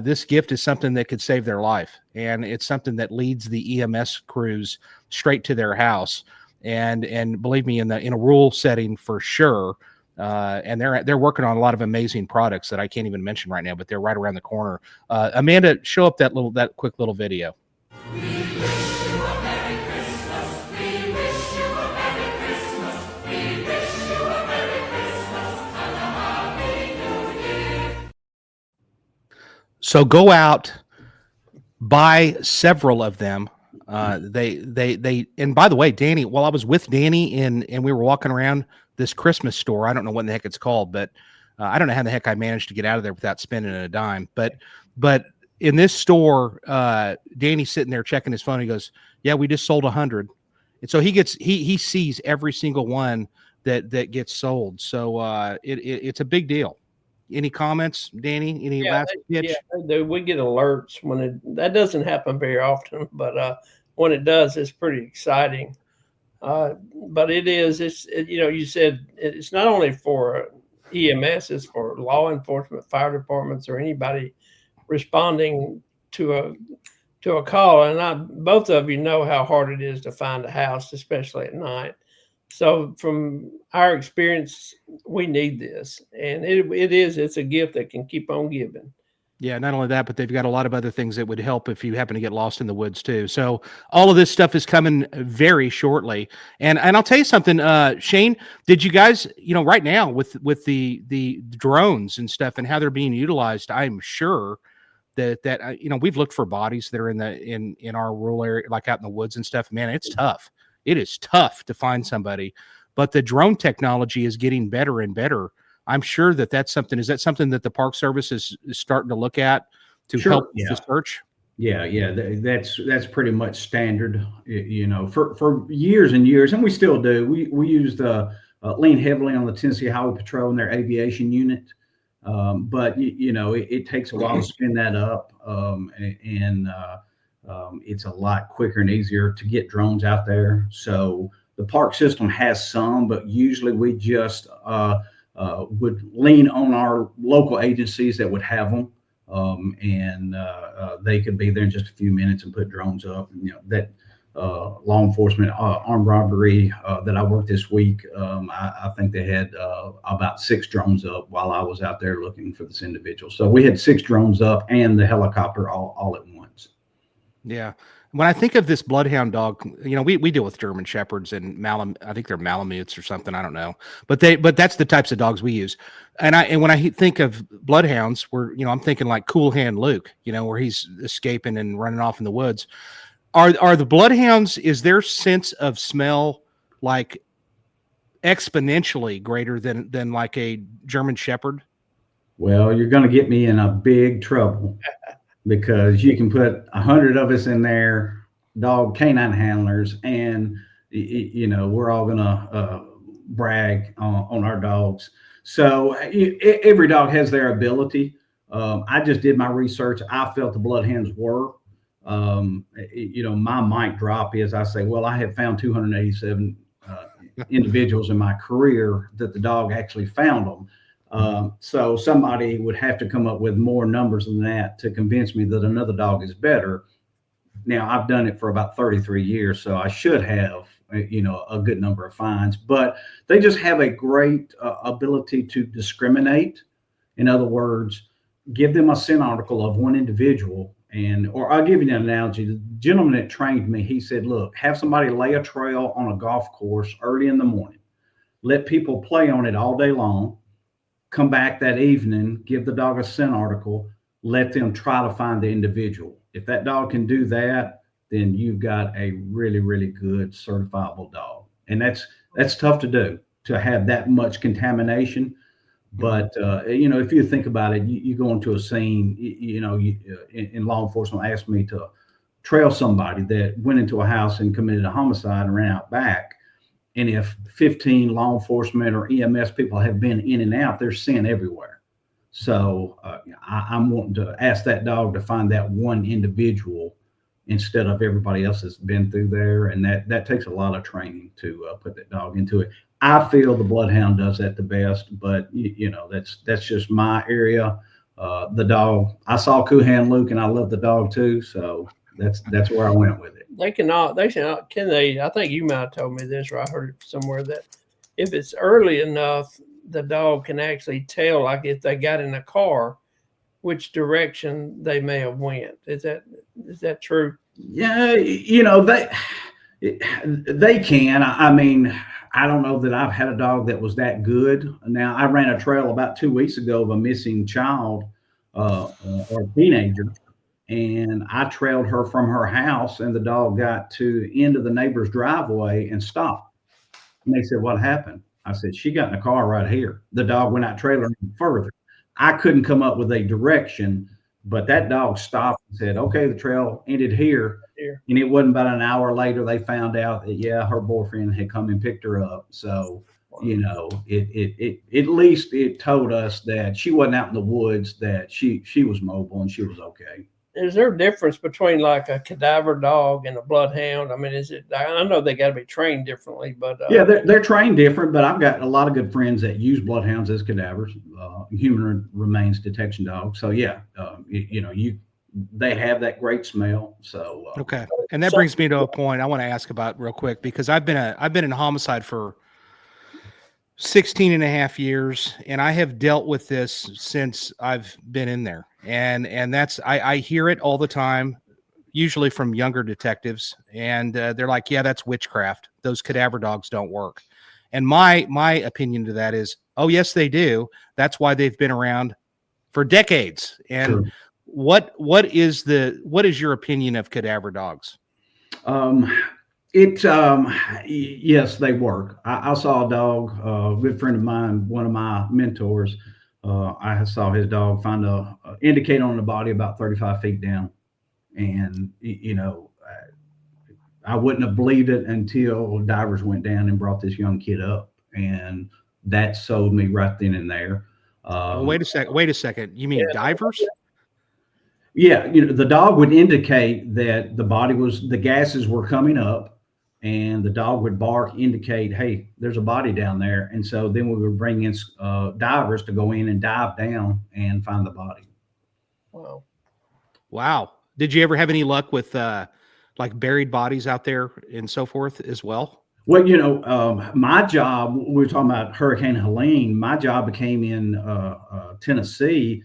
This gift is something that could save their life, and it's something that leads the EMS crews straight to their house. And believe me, in a rural setting for sure. And they're working on a lot of amazing products that I can't even mention right now, but they're right around the corner. Amanda, show up that quick little video. So go out, buy several of them. They and by the way, Danny, while I was with Danny and we were walking around this Christmas store, I don't know what the heck it's called, but I don't know how the heck I managed to get out of there without spending a dime. But in this store, Danny's sitting there checking his phone. He goes, "Yeah, we just sold 100." And so he sees every single one that gets sold. So it's a big deal. Any comments, Danny? Any last pitch? Yeah, we get alerts that doesn't happen very often, but when it does, it's pretty exciting. But you said it's not only for EMS, it's for law enforcement, fire departments, or anybody responding to a call. And both of you know how hard it is to find a house, especially at night. So from our experience, we need this, and it's a gift that can keep on giving. Yeah, not only that, but they've got a lot of other things that would help if you happen to get lost in the woods too. So all of this stuff is coming very shortly. And I'll tell you something, Shane, did you guys, right now with the drones and stuff and how they're being utilized, I'm sure that we've looked for bodies that are in our rural area, like out in the woods and stuff. Man, it's tough. It is tough to find somebody. but the drone technology is getting better and better. I'm sure that that's something. Is that something that the Park Service is starting to look at to Sure, help yeah. the search? Yeah, that's pretty much standard, for years and years, and we still do. We used lean heavily on the Tennessee Highway Patrol and their aviation unit, but it takes a while to spin that up, and it's a lot quicker and easier to get drones out there. So the park system has some, but usually we just would lean on our local agencies that would have them. And they could be there in just a few minutes and put drones up. That law enforcement armed robbery that I worked this week, I think they had about 6 drones up while I was out there looking for this individual. So we had 6 drones up and the helicopter all at once. Yeah. When I think of this bloodhound dog, we deal with German Shepherds and I think they're Malamutes or something. I don't know, but that's the types of dogs we use. And when I think of bloodhounds, I'm thinking like Cool Hand Luke, where he's escaping and running off in the woods. Are the bloodhounds, is their sense of smell like exponentially greater than like a German Shepherd? Well, you're going to get me in a big trouble. Because you can put 100 of us in there, dog canine handlers, and we're all gonna brag on our dogs. So every dog has their ability. I just did my research. I felt the bloodhounds were. My mic drop is I say, well, I have found 287 individuals in my career that the dog actually found them. So somebody would have to come up with more numbers than that to convince me that another dog is better. Now, I've done it for about 33 years, so I should have, a good number of finds, but they just have a great ability to discriminate. In other words, give them a scent article of one individual. Or I'll give you an analogy. The gentleman that trained me, he said, look, have somebody lay a trail on a golf course early in the morning, let people play on it all day long, come back that evening, give the dog a scent article, let them try to find the individual. If that dog can do that, then you've got a really, really good certifiable dog. And that's tough to do, to have that much contamination. But, if you think about it, you go into a scene, in law enforcement asked me to trail somebody that went into a house and committed a homicide and ran out back. And if 15 law enforcement or EMS people have been in and out, there's sin everywhere. So I'm wanting to ask that dog to find that one individual instead of everybody else that's been through there. And that takes a lot of training to put that dog into it. I feel the bloodhound does that the best, but that's just my area. The dog, I saw Cool Hand Luke and I love the dog too. So that's where I went with it. They cannot, can they, I think you might have told me this, or I heard it somewhere, that if it's early enough, the dog can actually tell, like if they got in a car, which direction they may have went. Is that true? Yeah, they can. I mean, I don't know that I've had a dog that was that good. Now, I ran a trail about 2 weeks ago of a missing child or teenager. And I trailed her from her house, and the dog got to the end of the neighbor's driveway and stopped. And they said, what happened? I said, she got in the car right here. The dog went out trailing further. I couldn't come up with a direction, but that dog stopped and said, okay, the trail ended here. And it wasn't about an hour later, they found out that, her boyfriend had come and picked her up. So, it at least it told us that she wasn't out in the woods, that she was mobile and she was okay. Is there a difference between like a cadaver dog and a bloodhound? I mean, I know they got to be trained differently, but yeah, they're trained different. But I've got a lot of good friends that use bloodhounds as cadavers, human remains detection dogs. So yeah, they have that great smell. So okay, and that brings me to a point I want to ask about real quick, because I've been in homicide for 16 and a half years, and I have dealt with this since I've been in there. And that's, I hear it all the time, usually from younger detectives. And they're like, yeah, that's witchcraft. Those cadaver dogs don't work. And my opinion to that is, oh, yes, they do. That's why they've been around for decades. And sure. What is your opinion of cadaver dogs? It yes, they work. I saw a dog, a good friend of mine, one of my mentors. I saw his dog find a indicate on the body about 35 feet down, and I wouldn't have believed it until divers went down and brought this young kid up, and that sold me right then and there. Well, Um, wait a second. Wait a second. You mean divers? yeah, the dog would indicate that the gases were coming up, and the dog would bark, indicate, hey, there's a body down there. And so then we would bring in divers to go in and dive down and find the body. Wow. Wow. Did you ever have any luck with like buried bodies out there and so forth as well? Well, my job, we were talking about Hurricane Helene. My job became in Tennessee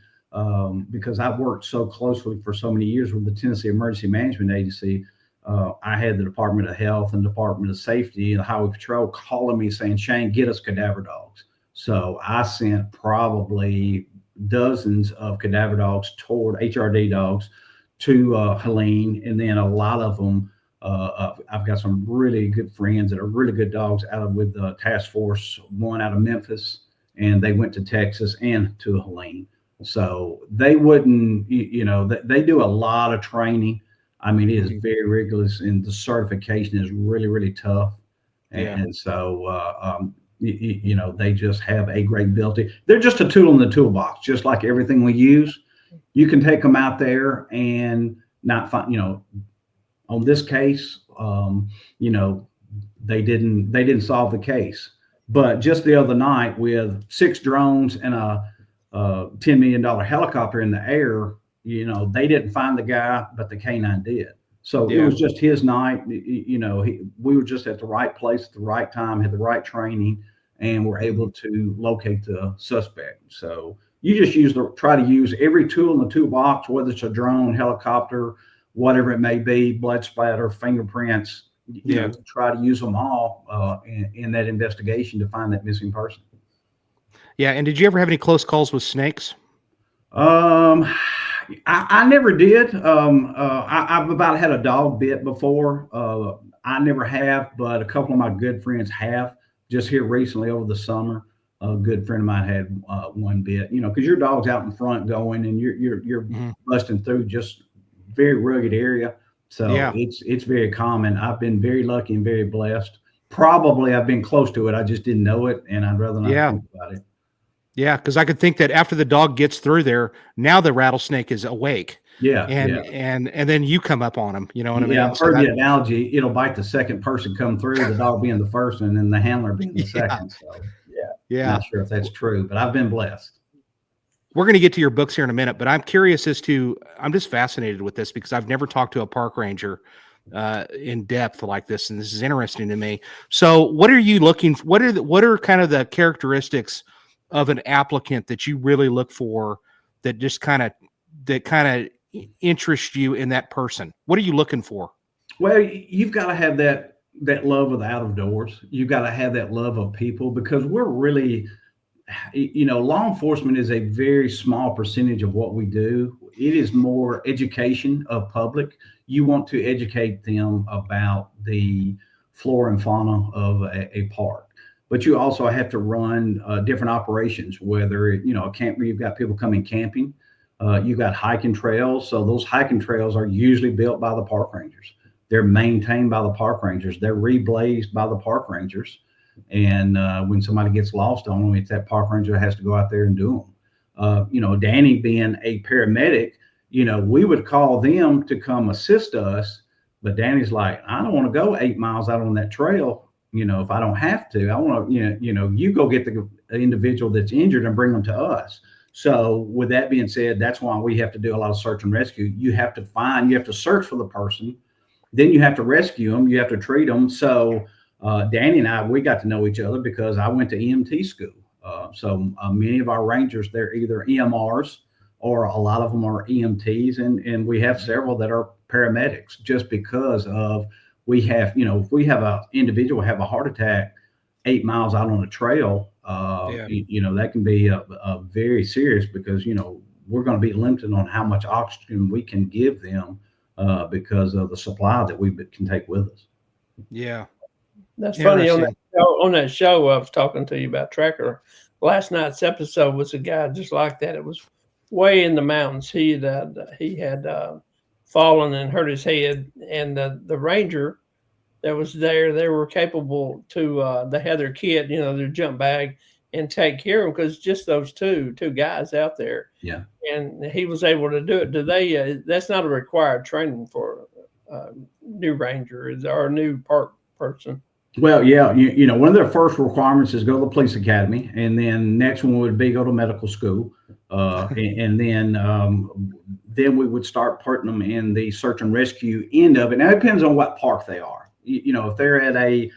because I've worked so closely for so many years with the Tennessee Emergency Management Agency. I had the Department of Health and Department of Safety and the Highway Patrol calling me saying, Shane, get us cadaver dogs. So I sent probably dozens of cadaver dogs toward HRD dogs to Helene, and then a lot of them. I've got some really good friends that are really good dogs with Task Force One out of Memphis, and they went to Texas and to Helene. So they wouldn't, they do a lot of training. I mean, it is very rigorous, and the certification is really, really tough. And so, they just have a great ability. They're just a tool in the toolbox, just like everything we use. You can take them out there and not find, on this case, they didn't solve the case. But just the other night, with 6 drones and a $10 million helicopter in the air, they didn't find the guy, but the canine did. So it was just his night. We were just at the right place at the right time, had the right training, and were able to locate the suspect. So you just try to use every tool in the toolbox, whether it's a drone, helicopter, whatever it may be, blood splatter, fingerprints, try to use them all in that investigation to find that missing person. Yeah. And did you ever have any close calls with snakes? I never did. I've about had a dog bit before. I never have, but a couple of my good friends have. Just here recently over the summer, a good friend of mine had one bit. Because your dog's out in front going, and you're busting through just very rugged area. So it's very common. I've been very lucky and very blessed. Probably I've been close to it. I just didn't know it, and I'd rather not think about it. Yeah, because I could think that after the dog gets through there, now the rattlesnake is awake. Yeah, and then you come up on him. You know what I mean? Yeah, I've heard the analogy. It'll bite the second person come through, the dog being the first, and then the handler being the second. So not sure if that's true, but I've been blessed. We're going to get to your books here in a minute, but I'm curious I'm just fascinated with this because I've never talked to a park ranger in depth like this, and this is interesting to me. So what are you looking for? What are kind of the characteristics of an applicant that you really look for that just kind of interest you in that person? What are you looking for? Well, you've got to have that love of the out of doors. You've got to have that love of people, because we're really, law enforcement is a very small percentage of what we do. It is more education of public. You want to educate them about the flora and fauna of a park. But you also have to run different operations, whether, a camp where you've got people coming camping, you've got hiking trails. So those hiking trails are usually built by the park rangers. They're maintained by the park rangers. They're reblazed by the park rangers. And when somebody gets lost on them, it's that park ranger that has to go out there and do them. Danny being a paramedic, we would call them to come assist us. But Danny's like, I don't want to go 8 miles out on that trail. If I don't have to, I want to, you go get the individual that's injured and bring them to us. So with that being said, that's why we have to do a lot of search and rescue. You have to search for the person, then you have to rescue them, you have to treat them. So Danny and I, we got to know each other because I went to EMT school. So many of our rangers, they're either EMRs or a lot of them are EMTs, and we have several that are paramedics, just because of we have, if we have an individual have a heart attack 8 miles out on a trail, that can be a very serious, because, we're going to be limited on how much oxygen we can give them because of the supply that we can take with us. Yeah. That's funny. Interesting. On that show I was talking to you about Tracker, last night's episode was a guy just like that. It was way in the mountains. He had fallen and hurt his head, and the ranger that was there, they were capable to they had their kit, their jump bag, and take care of him, because just those two guys out there. Yeah. And he was able to do it. Do they? That's not a required training for new ranger or a new park person. Well, yeah, one of their first requirements is go to the police academy, and then next one would be go to medical school, and then we would start putting them in the search and rescue end of it. Now it depends on what park they are. If they're at a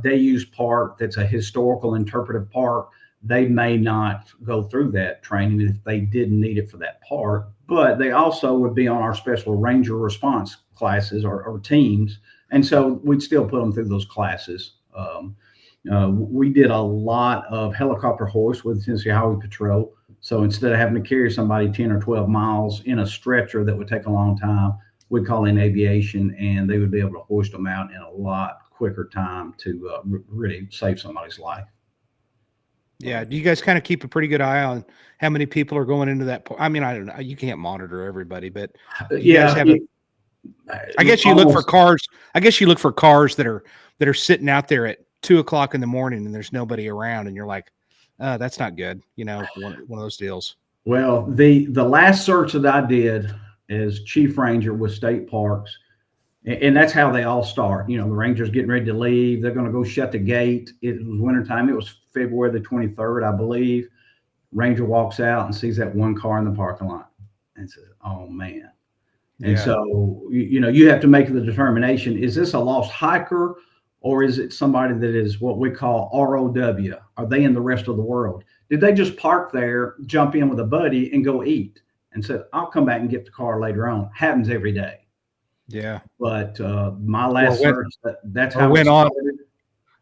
day use park that's a historical interpretive park, they may not go through that training if they didn't need it for that park. But they also would be on our special ranger response classes or teams. And so we'd still put them through those classes. We did a lot of helicopter hoist with Tennessee Highway Patrol. So instead of having to carry somebody 10 or 12 miles in a stretcher that would take a long time, we'd call in aviation, and they would be able to hoist them out in a lot quicker time to really save somebody's life. Yeah. Do you guys kind of keep a pretty good eye on how many people are going into that? I mean, I don't know. You can't monitor everybody, but you guys have I guess you look for cars. I guess you look for cars that are sitting out there at 2:00 in the morning and there's nobody around, and you're like, that's not good. One of those deals. Well, the last search that I did as chief ranger with state parks, and that's how they all start. The ranger's getting ready to leave. They're going to go shut the gate. It was wintertime. It was February the 23rd, I believe. Ranger walks out and sees that one car in the parking lot and says, "Oh man." And so, you have to make the determination, is this a lost hiker, or is it somebody that is what we call ROW? Are they in the rest of the world? Did they just park there, jump in with a buddy, and go eat and said, "I'll come back and get the car later on"? Happens every day. Yeah. But my last search, that's how it started.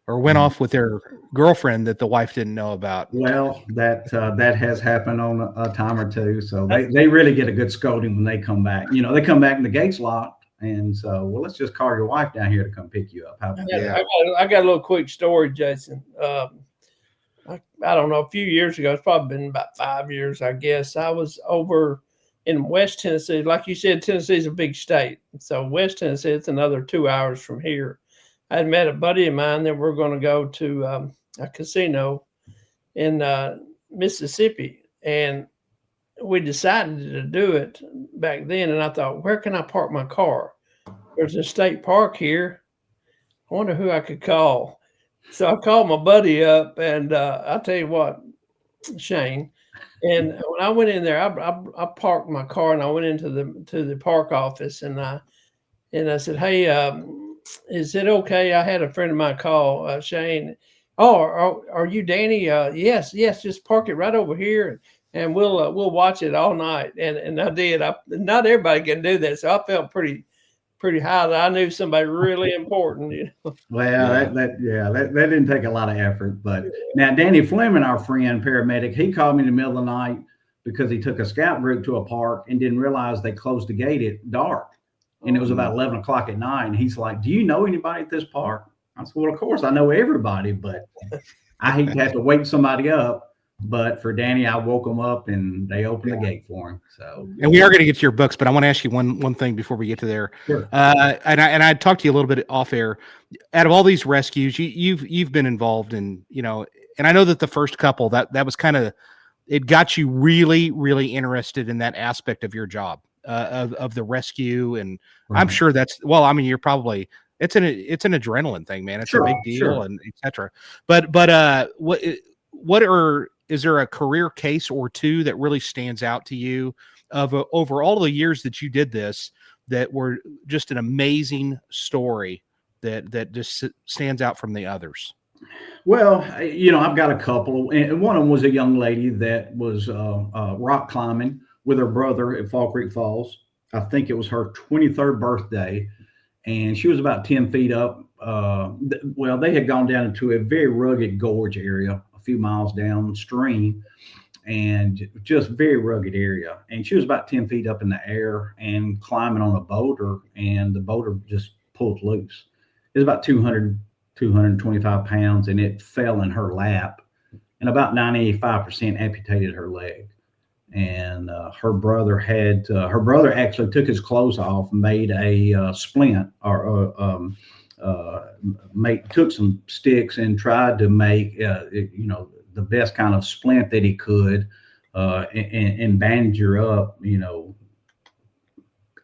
Or went off with their girlfriend that the wife didn't know about. Well, that has happened on a time or two. So they really get a good scolding when they come back. They come back and the gate's locked. And so, well, let's just call your wife down here to come pick you up. How about that? I got a little quick story, Jason. I don't know, a few years ago, it's probably been about 5 years, I guess. I was over in West Tennessee. Like you said, Tennessee is a big state. So West Tennessee, it's another 2 hours from here. I had met a buddy of mine that we're going to go to a casino in Mississippi, and we decided to do it back then. And I thought, where can I park my car? There's a state park here. I wonder who I could call. So I called my buddy up, and I'll tell you what, Shane. And when I went in there, I parked my car and I went into the park office, and I said, "Hey, is it okay? I had a friend of mine call, Shane. Oh, are you Danny? Yes. Just park it right over here, and we'll watch it all night." And I did. Not everybody can do that, so I felt pretty high that I knew somebody really important. Well, that didn't take a lot of effort. But now Danny Fleming, our friend paramedic, he called me in the middle of the night because he took a scout group to a park and didn't realize they closed the gate at dark. And it was about 11 o'clock at night. And he's like, "Do you know anybody at this park?" I said, "Well, of course I know everybody, but I hate to have to wake somebody up." But for Danny, I woke him up and they opened the gate for him. So, and we are going to get to your books, but I want to ask you one thing before we get to there. Sure. And I talked to you a little bit off air. Out of all these rescues, you've been involved in, and I know that the first couple that was kind of, it got you really, really interested in that aspect of your job. Of the rescue, and I'm sure you're probably it's an adrenaline thing, man. It's a big deal, and etc. But is there a career case or two that really stands out to you over all the years that you did this that were just an amazing story that just stands out from the others? Well, I've got a couple, and one of them was a young lady that was rock climbing with her brother at Fall Creek Falls. I think it was her 23rd birthday, and she was about 10 feet up. They had gone down into a very rugged gorge area, a few miles downstream, and just very rugged area. And she was about 10 feet up in the air and climbing on a boulder, and the boulder just pulled loose. it was about 200, 225 pounds, and it fell in her lap, and about 95% amputated her leg. And her brother actually took his clothes off, made a splint, or took some sticks and tried to make the best kind of splint that he could, and bandage her up,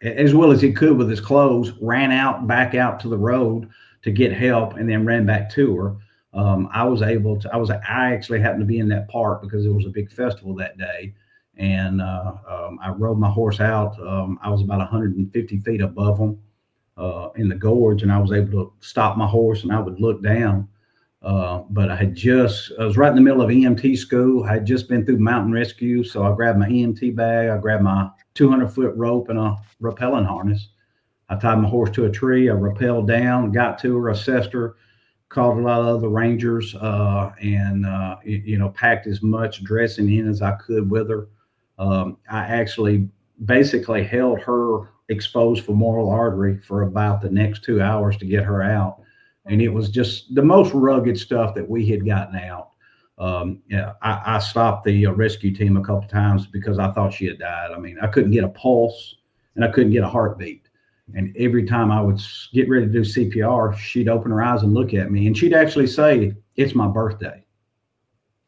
as well as he could with his clothes. Ran back out to the road to get help, and then ran back to her. I actually happened to be in that park because it was a big festival that day. And I rode my horse out. I was about 150 feet above them in the gorge, and I was able to stop my horse, and I would look down. But I was right in the middle of EMT school. I had just been through mountain rescue, so I grabbed my EMT bag. I grabbed my 200-foot rope and a rappelling harness. I tied my horse to a tree. I rappelled down, got to her, assessed her, called a lot of other rangers, and packed as much dressing in as I could with her. I actually basically held her exposed femoral artery for about the next 2 hours to get her out. And it was just the most rugged stuff that we had gotten out. I stopped the rescue team a couple of times because I thought she had died. I mean, I couldn't get a pulse and I couldn't get a heartbeat. And every time I would get ready to do CPR, she'd open her eyes and look at me, and she'd actually say, "It's my birthday."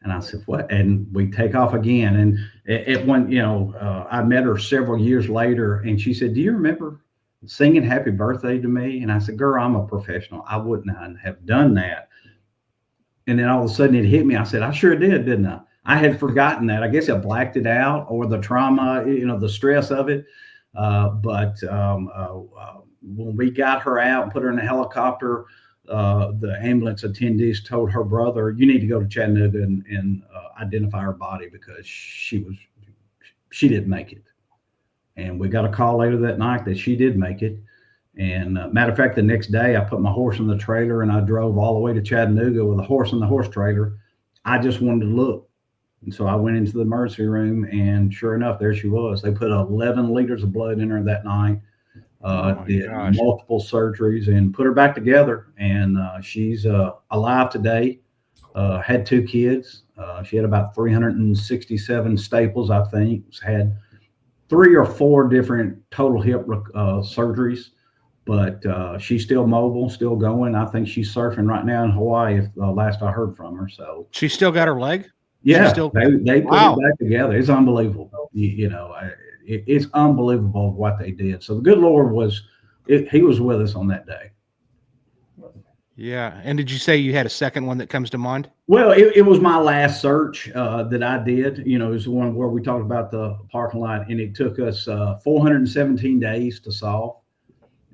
And I said, "What?" And we take off again. And it went, I met her several years later, and she said, "Do you remember singing happy birthday to me?" And I said, "Girl, I'm a professional. I wouldn't have done that." And then all of a sudden it hit me. I said, "I sure did, didn't I?" I had forgotten that. I guess I blacked it out, or the trauma, the stress of it. But when we got her out and put her in a helicopter, the ambulance attendees told her brother, "You need to go to Chattanooga and identify her body because she didn't make it." And we got a call later that night that she did make it. And matter of fact, the next day I put my horse in the trailer and I drove all the way to Chattanooga with a horse in the horse trailer. I just wanted to look. And so I went into the emergency room, and sure enough, there she was. They put 11 liters of blood in her that night. Did multiple surgeries and put her back together. And she's alive today. Had 2 kids. She had about 367 staples, I think. Had 3 or 4 different total hip surgeries, but she's still mobile, still going. I think she's surfing right now in Hawaii, if last I heard from her. So she still got her leg? Yeah, they put it back together. It's unbelievable. It's unbelievable what they did. So the good Lord he was with us on that day. Yeah. And did you say you had a second one that comes to mind? Well, it was my last search that I did. It was the one where we talked about the parking lot, and it took us 417 days to solve.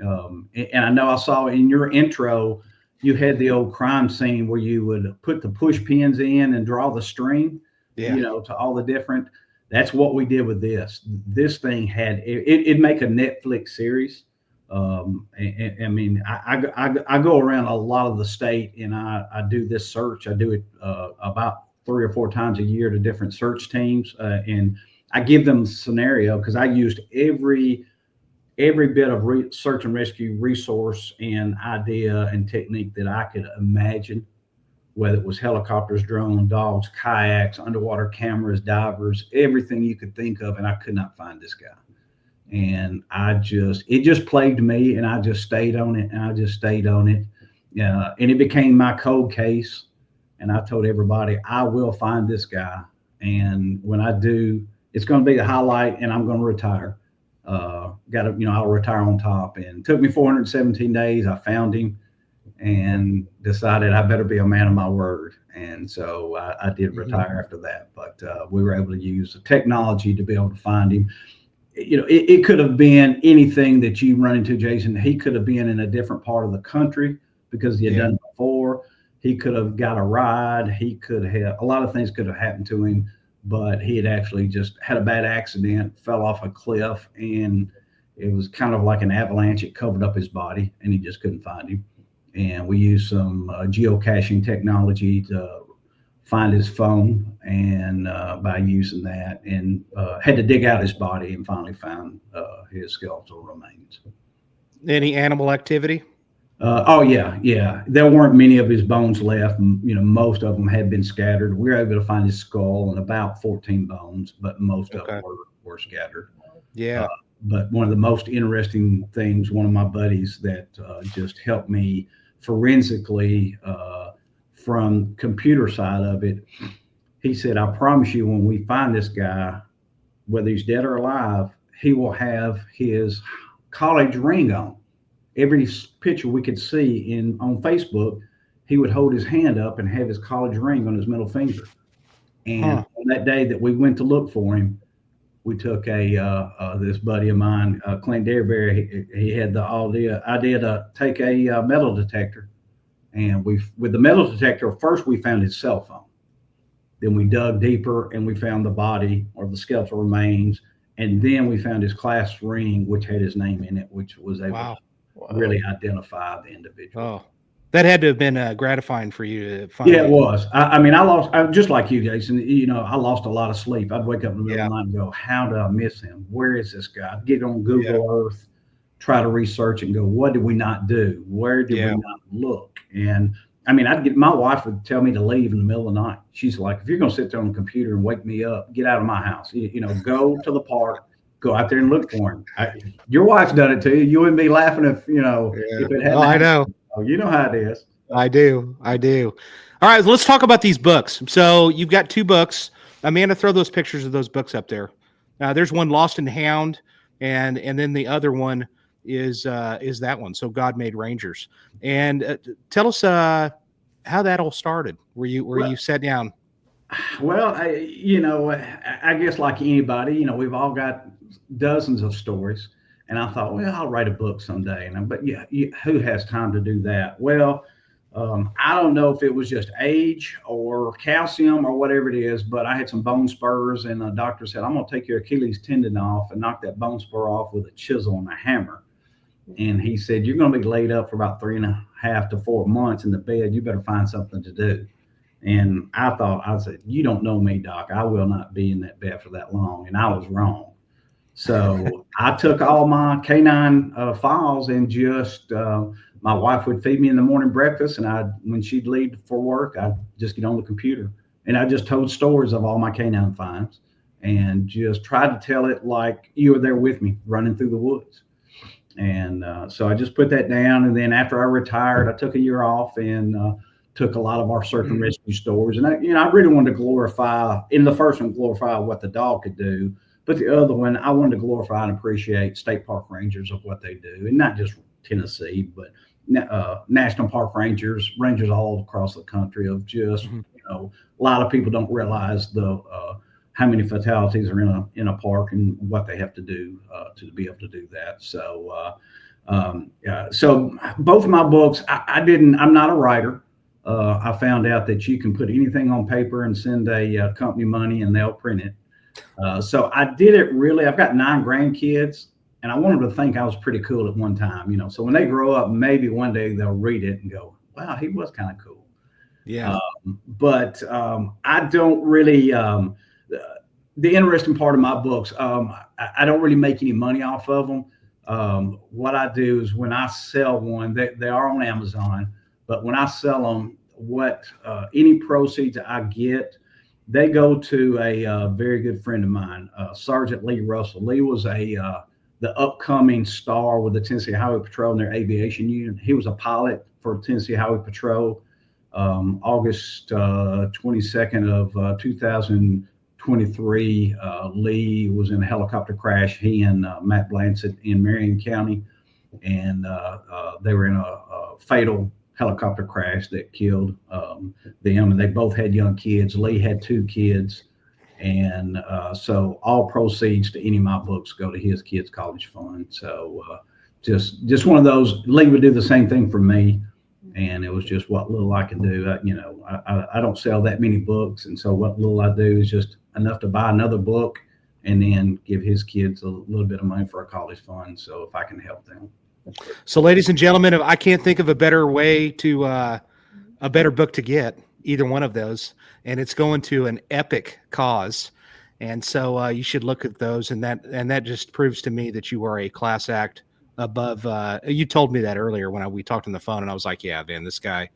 And I know I saw in your intro, you had the old crime scene where you would put the push pins in and draw the string, to all the different. That's what we did with this. This thing it'd make a Netflix series. I mean, I go around a lot of the state, and I do this search. I do it about 3 or 4 times a year to different search teams, and I give them a scenario because I used every bit of search and rescue resource and idea and technique that I could imagine, whether it was helicopters, drones, dogs, kayaks, underwater cameras, divers, everything you could think of, and I could not find this guy. And it just plagued me, and I just stayed on it, and it became my cold case. And I told everybody, I will find this guy. And when I do, it's going to be the highlight, and I'm going to retire. I'll retire on top. And it took me 417 days. I found him and decided I better be a man of my word. And so I did retire after that. But we were able to use the technology to be able to find him. It could have been anything that you run into, Jason. He could have been in a different part of the country because he had done it before. He could have got a ride. A lot of things could have happened to him, but he had actually just had a bad accident, fell off a cliff, and it was kind of like an avalanche. It covered up his body, and he just couldn't find him. And we used some geocaching technology to find his phone, and by using that, and had to dig out his body and finally found his skeletal remains. Any animal activity? Oh yeah, yeah. There weren't many of his bones left. Most of them had been scattered. We were able to find his skull and about 14 bones, but most of them Okay. were scattered. Uh, Yeah. but one of the most interesting things, one of my buddies that just helped me forensically from computer side of it, he said, "I promise you, when we find this guy, whether he's dead or alive, he will have his college ring on." Every picture we could see in on Facebook, he would hold his hand up and have his college ring on his middle finger. And Huh. on that day that we went to look for him, we took this buddy of mine, Clint Dearberry. He had the idea to take a metal detector, and with the metal detector first we found his cell phone. Then we dug deeper and we found the body or the skeletal remains, and then we found his class ring, which had his name in it, which was able Wow. to Wow. really identify the individual. Oh, that had to have been gratifying for you to find. Yeah, it was. I mean, I just like you, Jason. I lost a lot of sleep. I'd wake up in the middle Yeah. of the night and go, "How did I miss him? Where is this guy?" I'd get on Yeah. Google Earth, try to research, and go, "What did we not do? Where did Yeah. we not look?" And I mean, my wife would tell me to leave in the middle of the night. She's like, "If you're going to sit there on the computer and wake me up, get out of my house. Go to the park, go out there and look for him." Your wife's done it to you. You wouldn't be laughing if Yeah. if it hadn't Oh, I happened. know. Oh, you know how it is. I do. I do. All right, let's talk about these books. So you've got 2 books. Amanda, throw those pictures of those books up there. There's one, Lost and Hound, and then the other one is that one. So God Made Rangers. And tell us how that all started. Were you sat down? Well, I guess like anybody, we've all got dozens of stories, and I thought, well, I'll write a book someday. But yeah, who has time to do that? Well, I don't know if it was just age or calcium or whatever it is, but I had some bone spurs, and the doctor said, "I'm going to take your Achilles tendon off and knock that bone spur off with a chisel and a hammer." And he said, "You're going to be laid up for about 3.5 to 4 months in the bed. You better find something to do." And I said, "You don't know me, doc. I will not be in that bed for that long." And I was wrong. So I took all my canine files and just my wife would feed me in the morning breakfast, and when she'd leave for work, I'd just get on the computer and I just told stories of all my canine finds and just tried to tell it like you were there with me running through the woods. And so I just put that down. And then after I retired, I took a year off and took a lot of our search and rescue stories. And I really wanted to glorify, in the first one, glorify what the dog could do. But the other one, I wanted to glorify and appreciate state park rangers of what they do, and not just Tennessee, but national park rangers all across the country. Of just a lot of people don't realize the how many fatalities are in a park and what they have to do to be able to do that. So so both of my books, I'm not a writer. I found out that you can put anything on paper and send a company money and they'll print it. So I did it really. I've got 9 grandkids, and I want them to think I was pretty cool at one time. So when they grow up, maybe one day they'll read it and go, "Wow, he was kind of cool." Yeah. But I don't really. The interesting part of my books, I don't really make any money off of them. What I do is when I sell one, they are on Amazon, but when I sell them, any proceeds I get, they go to a very good friend of mine, Sergeant Lee Russell. Lee was the upcoming star with the Tennessee Highway Patrol in their aviation unit. He was a pilot for Tennessee Highway Patrol. August 22nd of 2023, Lee was in a helicopter crash. He and Matt Blansett in Marion County, and they were in a fatal helicopter crash that killed them, and they both had young kids. Lee had 2 kids, and so all proceeds to any of my books go to his kids' college fund. So just one of those. Lee would do the same thing for me, and it was just what little I can do. I don't sell that many books, and so what little I do is just enough to buy another book and then give his kids a little bit of money for a college fund. So if I can help them. So, ladies and gentlemen, I can't think of a better way to a better book to get, either one of those, and it's going to an epic cause. And so you should look at those, and that just proves to me that you are a class act above. You told me that earlier when we talked on the phone, and I was like, yeah, man, this guy,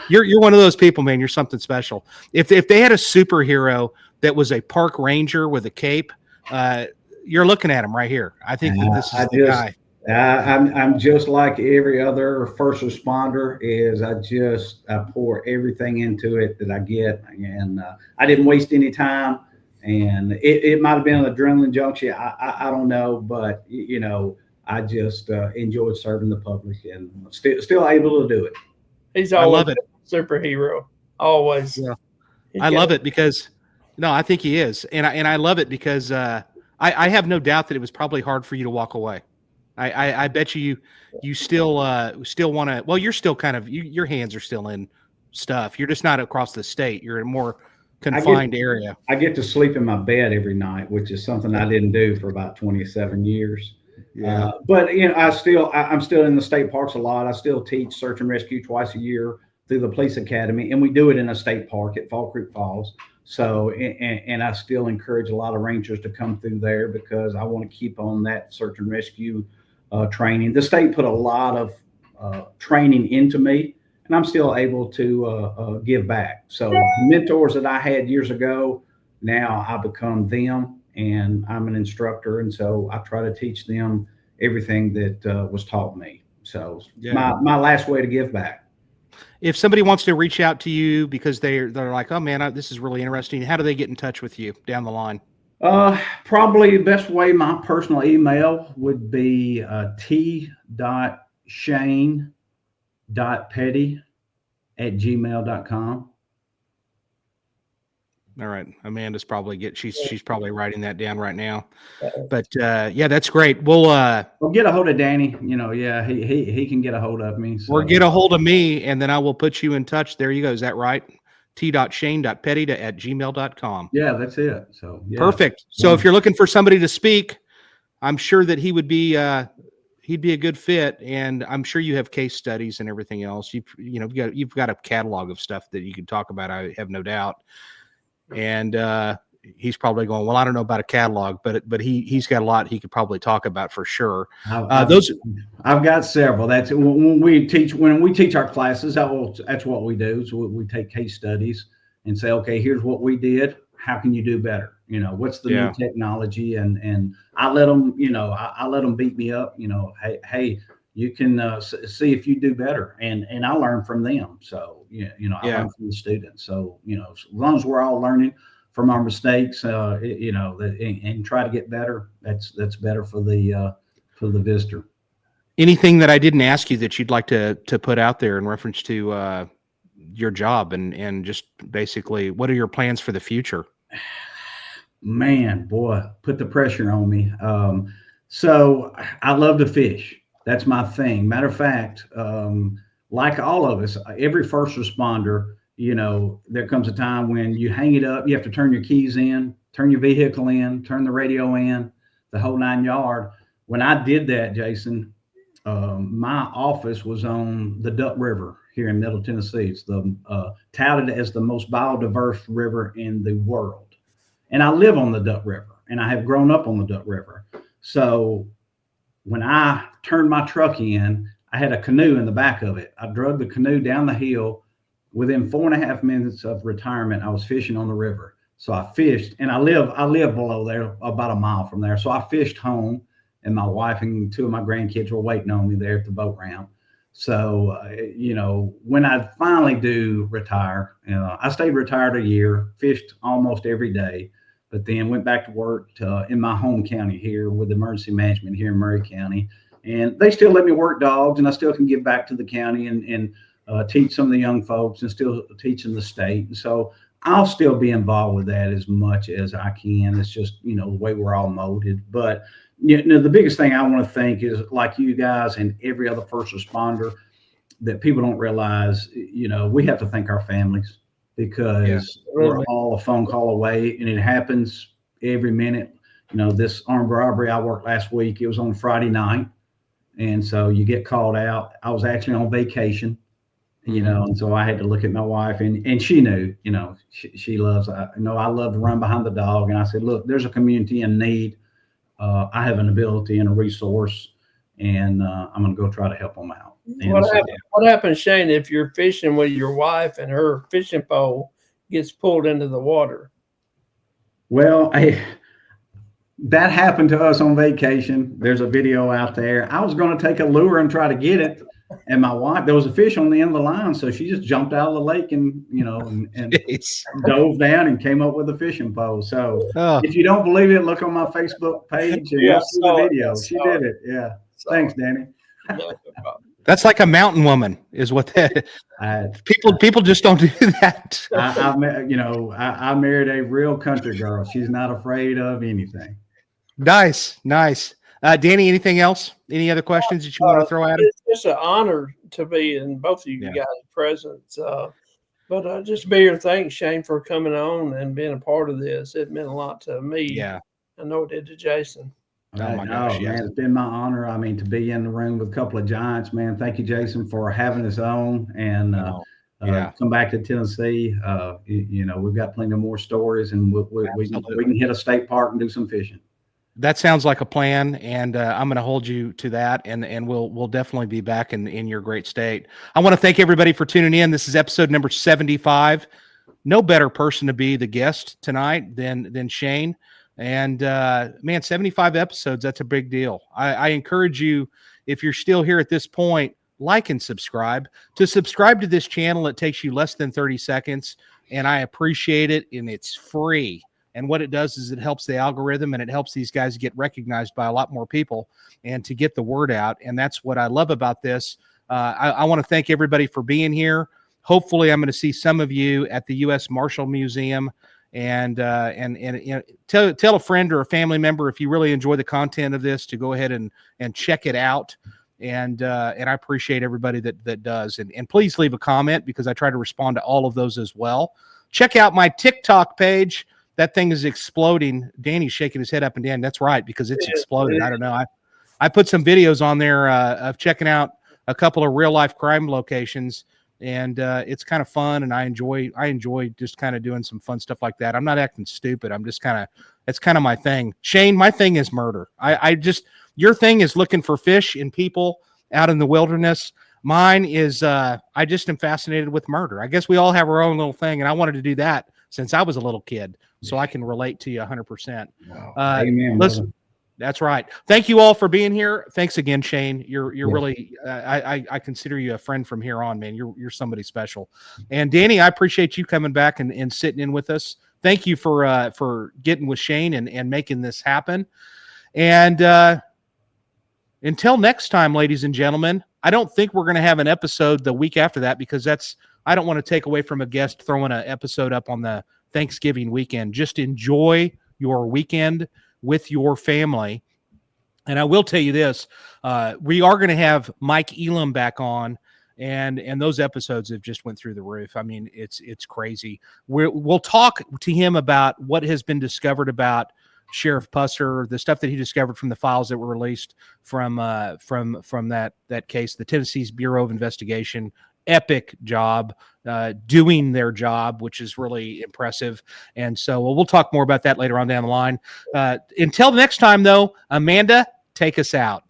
you're one of those people, man. You're something special. If they had a superhero that was a park ranger with a cape, you're looking at him right here. I think that this is the guy. I'm just like every other first responder. I pour everything into it that I get, and I didn't waste any time. And it might have been an adrenaline junkie. I don't know, but I just enjoyed serving the public, and still able to do it. He's always a superhero. Always. Yeah. I love it because I think he is, and I love it because I have no doubt that it was probably hard for you to walk away. I bet you still want to. Well, you're still kind of your hands are still in stuff. You're just not across the state. You're in a more confined area. I get to sleep in my bed every night, which is something I didn't do for about 27 years. Yeah. But I'm still in the state parks a lot. I still teach search and rescue twice a year through the police academy, and we do it in a state park at Fall Creek Falls. So, and I still encourage a lot of rangers to come through there because I want to keep on that search and rescue training. The state put a lot of training into me, and I'm still able to give back. So the mentors that I had years ago, now I become them, and I'm an instructor. And so I try to teach them everything that was taught me. So my last way to give back. If somebody wants to reach out to you because they're like, oh man, this is really interesting, how do they get in touch with you down the line? Probably the best way, my personal email would be t.shane.petty@gmail.com. All right. Amanda's probably she's probably writing that down right now. But yeah, that's great. We'll get a hold of Danny. He can get a hold of me. Or get a hold of me, and then I will put you in touch. There you go. Is that right? t.shane.petty@gmail.com. Yeah, that's it. So perfect. So if you're looking for somebody to speak, I'm sure that he would be he'd be a good fit, and I'm sure you have case studies and everything else. You've got a catalog of stuff that you can talk about. I have no doubt. And he's probably going, well, I don't know about a catalog, but he's got a lot he could probably talk about for sure. I've got several. That's when we teach our classes. That's what we do. So we take case studies and say, okay, here's what we did. How can you do better? What's the new technology? And I let them, I let them beat me up. Hey, you can see if you do better, and I learn from them. So I learn from the students. So as long as we're all learning from our mistakes, and try to get better, that's better for the visitor. Anything that I didn't ask you that you'd like to put out there in reference to your job and just basically what are your plans for the future? Man, boy, put the pressure on me. So I love to fish. That's my thing. Matter of fact, like all of us, every first responder, there comes a time when you hang it up, you have to turn your keys in, turn your vehicle in, turn the radio in, the whole 9 yards. When I did that, Jason, my office was on the Duck River here in Middle Tennessee. It's touted as the most biodiverse river in the world. And I live on the Duck River, and I have grown up on the Duck River. So when I turned my truck in, I had a canoe in the back of it. I drug the canoe down the hill. Within 4.5 minutes of retirement, I was fishing on the river. So I fished, and I live below there, about a mile from there. So I fished home, and my wife and 2 of my grandkids were waiting on me there at the boat ramp. So, when I finally do retire, I stayed retired a year, fished almost every day, but then went back to work in my home county here with emergency management here in Murray County. And they still let me work dogs, and I still can give back to the county and teach some of the young folks and still teach in the state. And so I'll still be involved with that as much as I can. It's just, the way we're all molded. But, the biggest thing I want to think is, like you guys and every other first responder, that people don't realize, we have to thank our families because we're all a phone call away, and it happens every minute. This armed robbery I worked last week, it was on Friday night. And so you get called out. I was actually on vacation, and so I had to look at my wife, and she knew, she loves, I love to run behind the dog. And I said, look, there's a community in need. I have an ability and a resource and I'm going to go try to help them out. And What happens, Shane, if you're fishing with your wife and her fishing pole gets pulled into the water? Well, that happened to us on vacation. There's a video out there. I was going to take a lure and try to get it. And my wife, there was a fish on the end of the line. So she just jumped out of the lake and dove down and came up with a fishing pole. So if you don't believe it, look on my Facebook page and you'll see the video. She did it. Yeah. Thanks, Danny. That's like a mountain woman, is what that. People just don't do that. I married a real country girl. She's not afraid of anything. Nice. Danny, anything else? Any other questions that you want to throw at him? It's just an honor to be in both of you guys' presence. But just be here. Thanks, Shane, for coming on and being a part of this. It meant a lot to me. Yeah, I know it did to Jason. Oh my gosh, man, it's been my honor. I mean, to be in the room with a couple of giants, man. Thank you, Jason, for having us on and come back to Tennessee. We've got plenty of more stories, and we can hit a state park and do some fishing. That sounds like a plan, and I'm going to hold you to that, and we'll definitely be back in your great state. I want to thank everybody for tuning in. This is episode number 75. No better person to be the guest tonight than Shane. And man, 75 episodes, that's a big deal. I encourage you, if you're still here at this point, like and subscribe. To subscribe to this channel, it takes you less than 30 seconds, and I appreciate it, and it's free. And what it does is it helps the algorithm, and it helps these guys get recognized by a lot more people and to get the word out. And that's what I love about this. I want to thank everybody for being here. Hopefully, I'm going to see some of you at the U.S. Marshall Museum. And tell a friend or a family member, if you really enjoy the content of this, to go ahead and check it out. And I appreciate everybody that does. And please leave a comment, because I try to respond to all of those as well. Check out my TikTok page. That thing is exploding. Danny's shaking his head up and down. That's right, because it's exploded. I don't know. I put some videos on there of checking out a couple of real life crime locations. And it's kind of fun, and I enjoy just kind of doing some fun stuff like that. I'm not acting stupid. I'm just it's kind of my thing. Shane, my thing is murder. Your thing is looking for fish and people out in the wilderness. Mine is I just am fascinated with murder. I guess we all have our own little thing, and I wanted to do that since I was a little kid, so I can relate to you 100%. Wow. Amen. Listen. That's right. Thank you all for being here. Thanks again, Shane. You're really, I consider you a friend from here on, man. You're somebody special. And Danny, I appreciate you coming back and sitting in with us. Thank you for getting with Shane and making this happen. And until next time, ladies and gentlemen, I don't think we're going to have an episode the week after that, because I don't want to take away from a guest throwing an episode up on the Thanksgiving weekend. Just enjoy your weekend with your family. And I will tell you this, we are going to have Mike Elam back on, and those episodes have just went through the roof. I mean, it's crazy. We'll talk to him about what has been discovered about Sheriff Pusser, the stuff that he discovered from the files that were released from that case, the Tennessee's Bureau of Investigation. Epic job doing their job, which is really impressive. And so we'll talk more about that later on down the line. Until next time, though, Amanda, take us out.